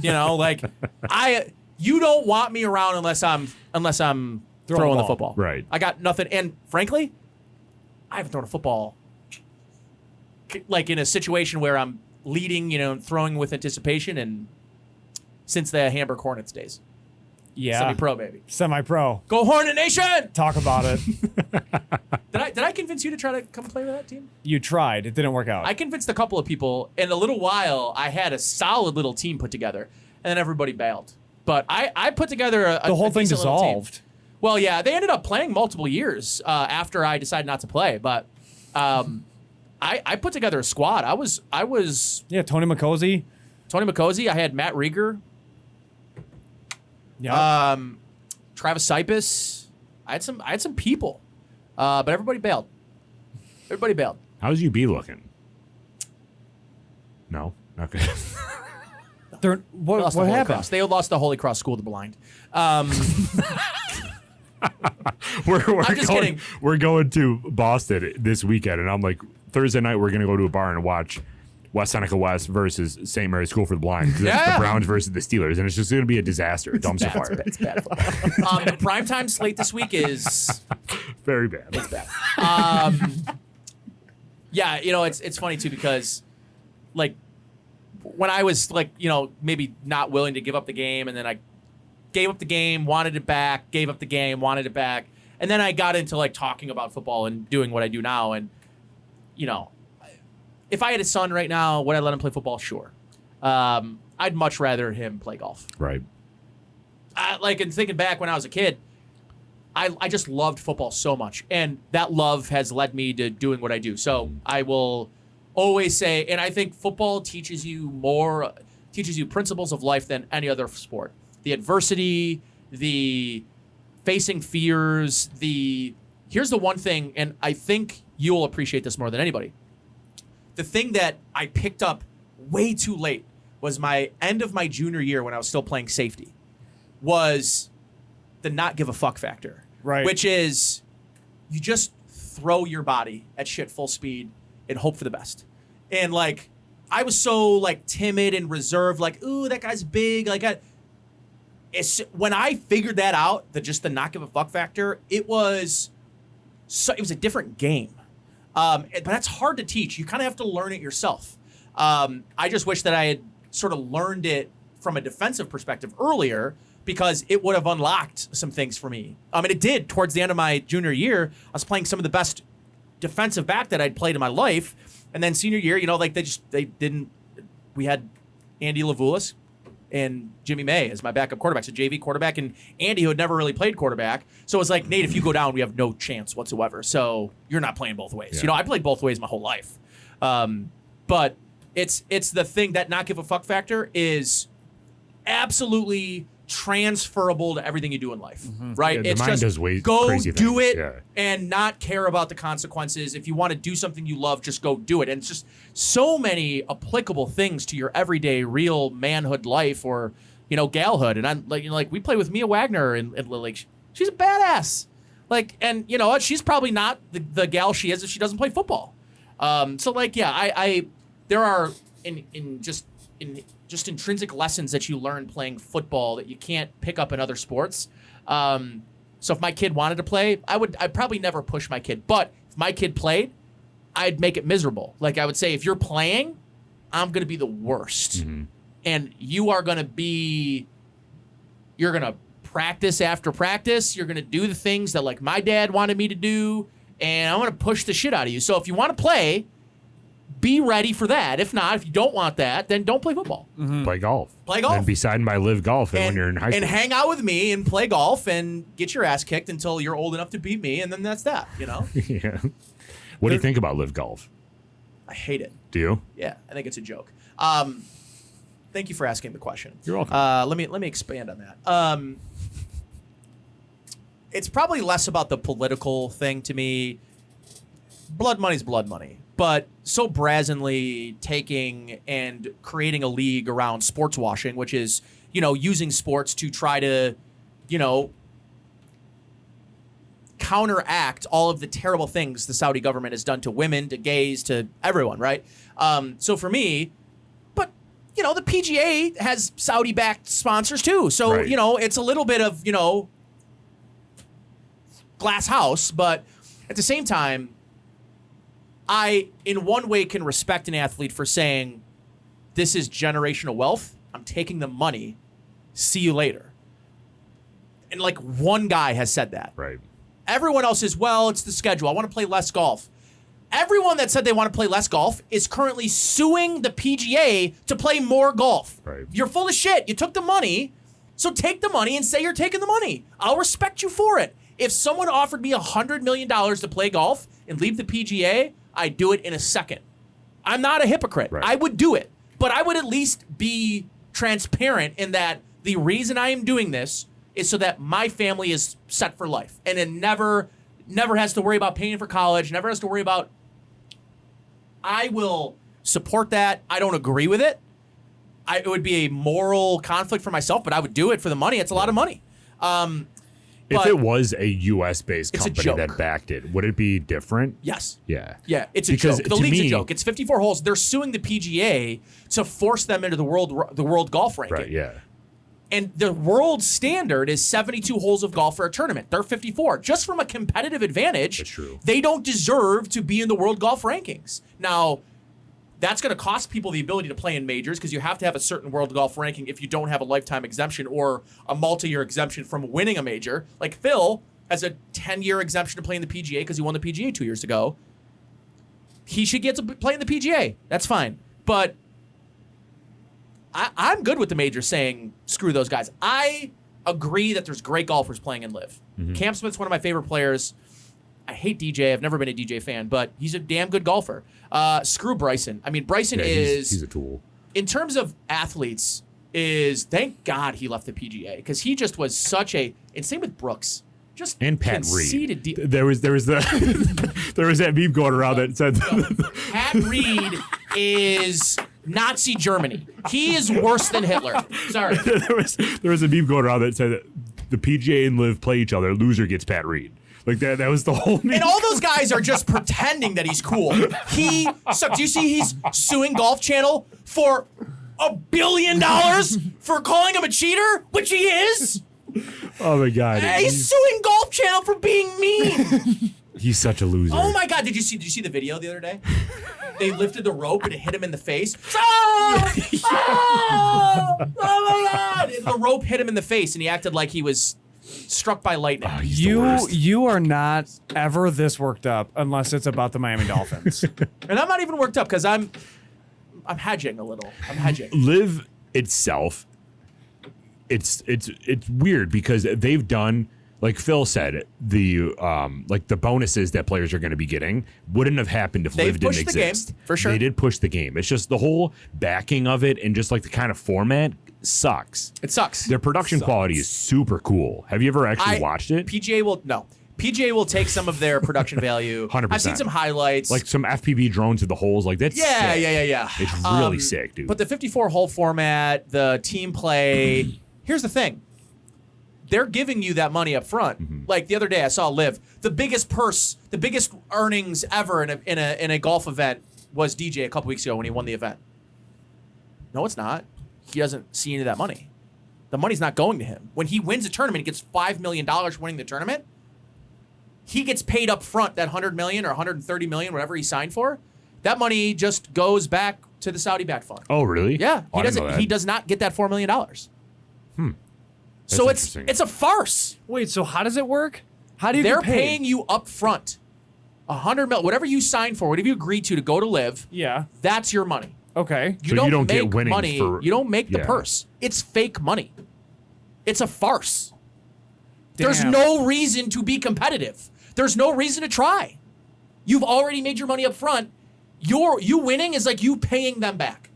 You don't want me around unless I'm throwing the football. Right. I got nothing. And frankly, I haven't thrown a football like in a situation where I'm leading, throwing with anticipation, and since the Hamburg Hornets days. Yeah. Semi-pro, baby. Semi-pro. Go Hornet Nation! Talk about it. Did I convince you to try to come play with that team? You tried. It didn't work out. I convinced a couple of people. In a little while, I had a solid little team put together, and then everybody bailed. But I put together the whole thing decent little team. dissolved. Well, yeah, they ended up playing multiple years after I decided not to play. But I put together a squad. I was Yeah, Tony McCosey. I had Matt Rieger. Yeah. Travis Sipis. I had some people, but everybody bailed. How's UB looking? No? Okay. What happened? They lost the Holy Cross School of the Blind. I'm just kidding. We're going to Boston this weekend, and I'm like, Thursday night we're going to go to a bar and watch West Seneca West versus St. Mary's School for the Blind. It's the Browns versus the Steelers, and it's just going to be a disaster. Dumpster fire. It's bad. The primetime slate this week is very bad. It's bad. Yeah, it's funny too because, like, when I was like, maybe not willing to give up the game, and then I gave up the game, wanted it back, gave up the game, wanted it back, and then I got into like talking about football and doing what I do now, and if I had a son right now, would I let him play football? Sure. I'd much rather him play golf. Right. And thinking back when I was a kid, I just loved football so much, and that love has led me to doing what I do. So I will always say, and I think football teaches you principles of life than any other sport. The adversity, the facing fears, here's the one thing, and I think you'll appreciate this more than anybody. The thing that I picked up way too late was my end of my junior year when I was still playing safety was the not give a fuck factor. Right. Which is you just throw your body at shit full speed and hope for the best. And like I was so like timid and reserved, like, ooh, that guy's big. Like when I figured that out, the not give a fuck factor, it was a different game. But that's hard to teach. You kind of have to learn it yourself. I just wish that I had sort of learned it from a defensive perspective earlier, because it would have unlocked some things for me. And it did towards the end of my junior year. I was playing some of the best defensive back that I'd played in my life. And then senior year, we had Andy Lavulis, and Jimmy May as my backup quarterback, so JV quarterback, and Andy, who had never really played quarterback. So it was like, Nate, if you go down, we have no chance whatsoever. So you're not playing both ways. Yeah. I played both ways my whole life. But it's the thing, that not give a fuck factor is absolutely transferable to everything you do in life, right? Yeah, the it's mind just does way go crazy do things. it Yeah. and not care about the consequences. If you want to do something you love, just go do it. And it's just so many applicable things to your everyday real manhood life or, galhood. And I'm like we play with Mia Wagner in Little League. She's a badass. And you know what? She's probably not the gal she is if she doesn't play football. There are just intrinsic lessons that you learn playing football that you can't pick up in other sports. So if my kid wanted to play, I'd probably never push my kid. But if my kid played, I'd make it miserable. I would say, if you're playing, I'm going to be the worst. Mm-hmm. And you're going to practice after practice. You're going to do the things that my dad wanted me to do. And I'm going to push the shit out of you. So if you want to play, be ready for that. If not, if you don't want that, then don't play football. Mm-hmm. Play golf. Play golf. And be signed by LIV Golf when you're in high school. And hang out with me and play golf and get your ass kicked until you're old enough to beat me, and then that's that, Yeah. What do you think about LIV Golf? I hate it. Do you? Yeah, I think it's a joke. Thank you for asking the question. You're welcome. Let me expand on that. It's probably less about the political thing to me. Blood money's blood money. But so brazenly taking and creating a league around sports washing, which is, using sports to try to, counteract all of the terrible things the Saudi government has done to women, to gays, to everyone, right? So for me, but, the PGA has Saudi-backed sponsors too. So, Right. It's a little bit of, glass house, but at the same time, I, in one way, can respect an athlete for saying, this is generational wealth. I'm taking the money. See you later. And one guy has said that. Right. Everyone else is, well, it's the schedule. I want to play less golf. Everyone that said they want to play less golf is currently suing the PGA to play more golf. Right. You're full of shit. You took the money, so take the money and say you're taking the money. I'll respect you for it. If someone offered me $100 million to play golf and leave the PGA, I'd do it in a second. I'm not a hypocrite. Right. I would do it. But I would at least be transparent in that the reason I am doing this is so that my family is set for life. And it never has to worry about paying for college, never has to worry about... I will support that. I don't agree with it. It would be a moral conflict for myself, but I would do it for the money. It's a lot of money. If it was a U.S.-based It's a company joke. that backed it, would it be different? Yes. Yeah. Yeah, it's a Because joke. The to league's me- a joke. It's 54 holes. They're suing the PGA to force them into the world golf ranking. Right, yeah. And the world standard is 72 holes of golf for a tournament. They're 54. Just from a competitive advantage, That's true. they don't deserve to be in the world golf rankings. Now, that's going to cost people the ability to play in majors because you have to have a certain world golf ranking if you don't have a lifetime exemption or a multi-year exemption from winning a major. Like Phil has a 10-year exemption to play in the PGA because he won the PGA 2 years ago. He should get to play in the PGA. That's fine. But I'm good with the majors saying, screw those guys. I agree that there's great golfers playing in LIV. Mm-hmm. Cam Smith's one of my favorite players. I hate DJ. I've never been a DJ fan, but he's a damn good golfer. Screw Bryson. I mean, Bryson Yeah, is... he's a tool. In terms of athletes, thank God he left the PGA because he just was such a... And same with Brooks. Just And Pat conceded Reed. de- There was there was that meme going around that said Pat Reed is Nazi Germany. He is worse than Hitler. Sorry. there was a meme going around that said that the PGA and LIV play each other. Loser gets Pat Reed. Like that was the whole meme. And all those guys are just pretending that he's cool. So do you see he's suing Golf Channel for $1 billion for calling him a cheater, which he is? Oh my God. He's suing Golf Channel for being mean. He's such a loser. Oh my God! Did you see the video the other day? They lifted the rope and it hit him in the face. Oh, oh my God! And the rope hit him in the face, and he acted like he was struck by lightning. He's the worst. You are not ever this worked up unless it's about the Miami Dolphins. And I'm not even worked up because I'm hedging a little. I'm hedging. LIV itself it's weird because they've done, like Phil said, the bonuses that players are going to be getting wouldn't have happened if LIV didn't exist. They've pushed the game, for sure. They did push the game. It's just the whole backing of it and just like the kind of format sucks. It sucks. Their production quality is super cool. Have you ever actually watched it? PGA will take some of their production value. 100%. I've seen some highlights. Like some FPV drones with the holes. Like that's sick. Yeah. It's really sick, dude. But the 54-hole format, the team play, here's the thing. They're giving you that money up front. Mm-hmm. Like the other day, I saw LIV. The biggest purse, the biggest earnings ever in a golf event was DJ a couple weeks ago when he won the event. No, it's not. He doesn't see any of that money. The money's not going to him. When he wins a tournament, he gets $5 million winning the tournament. He gets paid up front that $100 million or $130 million, whatever he signed for. That money just goes back to the Saudi-backed fund. Oh, really? Yeah, Oh, I didn't know that. He does not get that $4 million. That's So interesting. it's a farce. Wait, so how does it work? How do you They're get paid? paying you up front $100 million, whatever you sign for, whatever you agree to go to LIV. Yeah. That's your money. Okay. So you don't get make winnings money. for- You don't make the Yeah. purse. It's fake money. It's a farce. There's Damn. no reason to be competitive. There's no reason to try. You've already made your money up front. You winning is like you paying them back.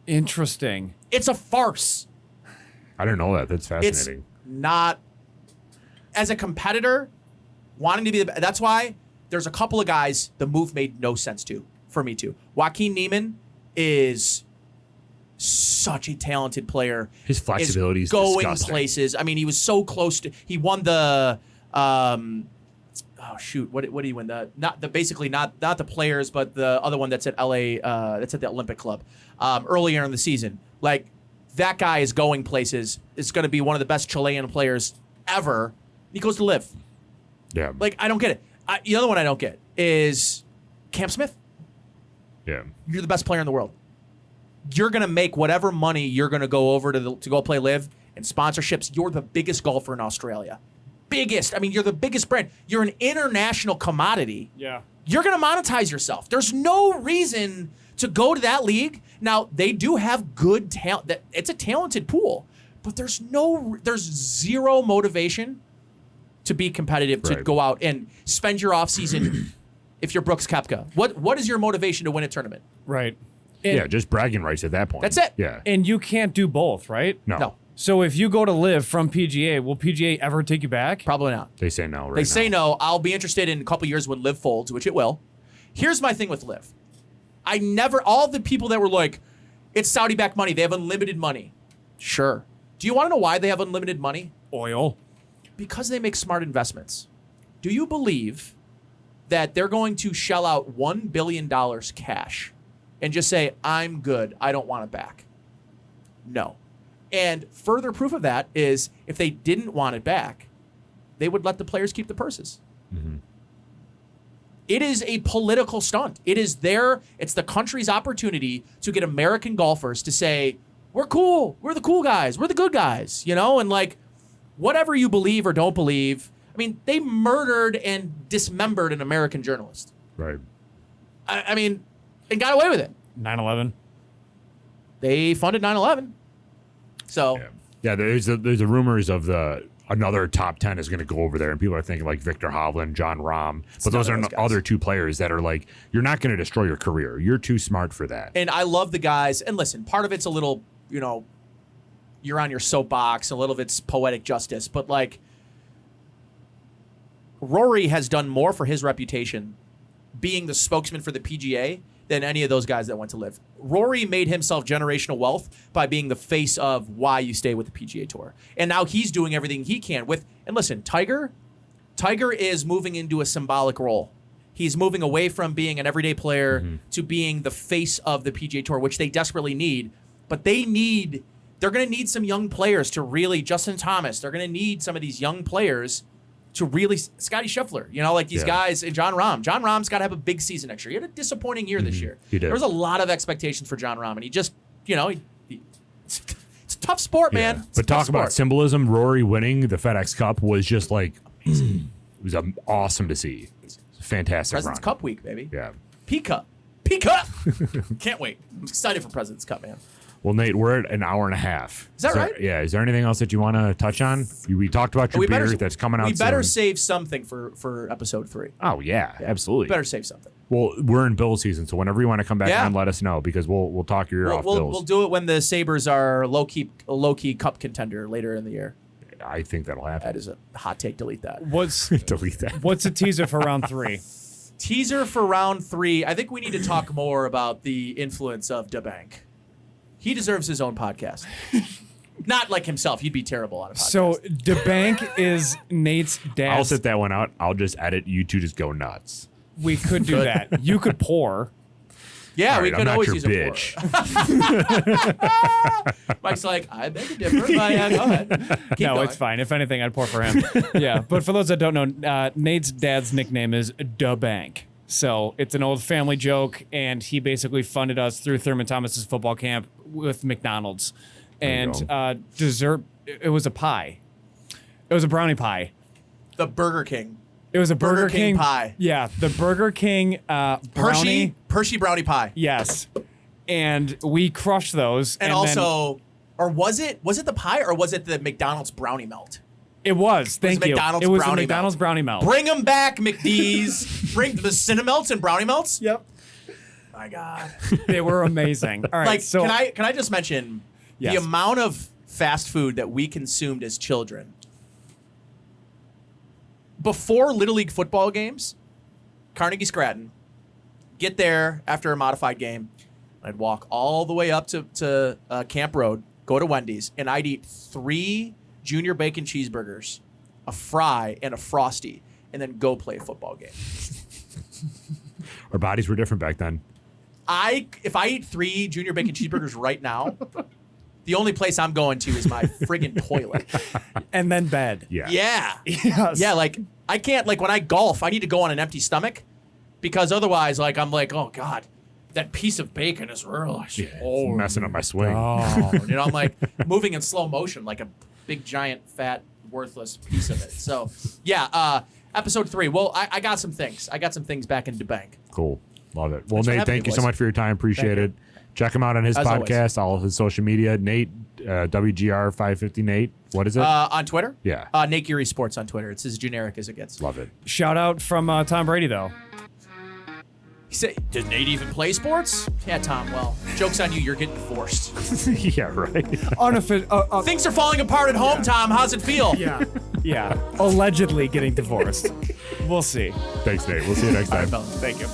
Interesting. It's a farce. I didn't know that. That's It's fascinating. not. As a competitor, wanting to be the. That's why there's a couple of guys the move made no sense to for me too. Joaquin Neiman is such a talented player. His flexibility is going disgusting. places. I mean, he was so close to. He won the. Oh shoot! What did he win? Not the players, but the other one that's at LA. That's at the Olympic Club. Earlier in the season, like that guy is going places. Is going to be one of the best Chilean players ever. He goes to LIV. Yeah. Like I don't get it. The other one I don't get is Cam Smith. Yeah. You're the best player in the world. You're gonna make whatever money you're gonna go over to go play LIV and sponsorships. You're the biggest golfer in Australia. Biggest. I mean, you're the biggest brand. You're an international commodity. Yeah. You're gonna monetize yourself. There's no reason to go to that league. Now they do have good talent. It's a talented pool, but there's zero motivation to be competitive, to Right. go out and spend your off season. If you're Brooks Koepka, what is your motivation to win a tournament? Right. Yeah, just bragging rights at that point. That's it. Yeah. And you can't do both, right? No. So if you go to LIV from PGA, will PGA ever take you back? Probably not. They say no right They now. say no. I'll be interested in a couple years when LIV folds, which it will. Here's my thing with LIV. All the people that were like, it's Saudi-backed money. They have unlimited money. Sure. Do you want to know why they have unlimited money? Oil. Because they make smart investments. Do you believe that they're going to shell out $1 billion cash and just say, I'm good, I don't want it back? No. And further proof of that is if they didn't want it back, they would let the players keep the purses. Mm-hmm. It is a political stunt. It's the country's opportunity to get American golfers to say, we're cool, we're the cool guys, we're the good guys, and like, whatever you believe or don't believe. I mean, they murdered and dismembered an American journalist. Right. I mean, and got away with it. 9/11. They funded 9/11. So, Yeah, there's the rumors of another top 10 is going to go over there, and people are thinking like Victor Hovland, John Rahm, but those are none of those other two players that are like, you're not going to destroy your career. You're too smart for that. and I love the guys. And listen, part of it's a little, you're on your soapbox. A little of it's poetic justice. But like, Rory has done more for his reputation being the spokesman for the PGA than any of those guys that went to LIV. Rory made himself generational wealth by being the face of why you stay with the PGA Tour. And now he's doing everything he can with, and listen, Tiger is moving into a symbolic role. He's moving away from being an everyday player to being the face of the PGA Tour, which they desperately need. But they're going to need some young players to really, Justin Thomas, they're going to need some of these young players to really, Scotty Scheffler, like these guys, and John Rahm. John Rahm's got to have a big season next year. He had a disappointing year this year. He did. There was a lot of expectations for John Rahm, and he just, it's a tough sport, man. Yeah. It's a But talk tough about sport. symbolism. Rory winning the FedEx Cup was just like, it was awesome to see. It's a fantastic President's run. Cup week, baby. Yeah. P Cup. Can't wait. I'm excited for President's Cup, man. Well, Nate, we're at an hour and a half. Is that right? Yeah. Is there anything else that you want to touch on? We talked about your beer that's coming out We better soon. save something for episode 3. Oh, yeah, absolutely. Better save something. Well, we're in Bill season, so whenever you want to come back Yeah. on, let us know because we'll talk your ear off, Bills. We'll do it when the Sabres are low key cup contender later in the year. I think that'll happen. That is a hot take. Delete that. Delete that. What's a teaser for round 3? Teaser for round 3. I think we need to talk more about the influence of DeBank. He deserves his own podcast. Not like himself. He'd be terrible on a podcast. So DeBank is Nate's dad. I'll sit that one out. I'll just edit. You two just go nuts. We could do that. You could pour. yeah, All we right, could I'm not always your use a bitch. pour. Mike's like, I beg to differ. But yeah, go ahead. Keep No, going. it's fine. If anything, I'd pour for him. Yeah, but for those that don't know, Nate's dad's nickname is DeBank. So it's an old family joke, and he basically funded us through Thurman Thomas's football camp with McDonald's. There you And dessert, it was a pie. It was a brownie pie. The Burger King. It was a Burger King pie. Yeah, the Burger King brownie. Hershey brownie pie. Yes. And we crushed those. And then- also, or was it the pie or was it the McDonald's brownie melt? it was. Thank you. McDonald's It was brownie a McDonald's melt. brownie melt. Bring them back, McDee's. Bring the Cinemelts and brownie melts. Yep. My God. They were amazing. All right. Like, so can I just mention Yes. the amount of fast food that we consumed as children before Little League football games? Carnegie Scranton. Get there after a modified game. I'd walk all the way up to Camp Road, go to Wendy's, and I'd eat 3 junior bacon cheeseburgers, a fry, and a Frosty, and then go play a football game. Our bodies were different back then. If I eat 3 junior bacon cheeseburgers right now, the only place I'm going to is my friggin' toilet. and then bed. Yeah. Yeah. Yes. Yeah, like I can't, like when I golf, I need to go on an empty stomach because otherwise, like I'm like, oh God, that piece of bacon is real. Yeah, it's messing up my swing. Oh. You know, I'm like moving in slow motion like a big, giant, fat, worthless piece of it. So yeah, episode 3. Well, I got some things. I got some things back into bank. Cool. Love it. Well, Thanks for Nate, having thank me, you so boys. much for your time. Appreciate Thank it. Check him out on his As podcast, all of his social media. Nate, WGR 550 Nate. What is it? On Twitter? Yeah. Nate Geary Sports on Twitter. It's as generic as it gets. Love it. Shout out from Tom Brady, though. He said, does Nate even play sports? Yeah, Tom, well, joke's on you. You're getting divorced. Yeah, right. Things are falling apart at home, Tom. How's it feel? Yeah. Yeah. Allegedly getting divorced. We'll see. Thanks, Nate. We'll see you next time. Thank you.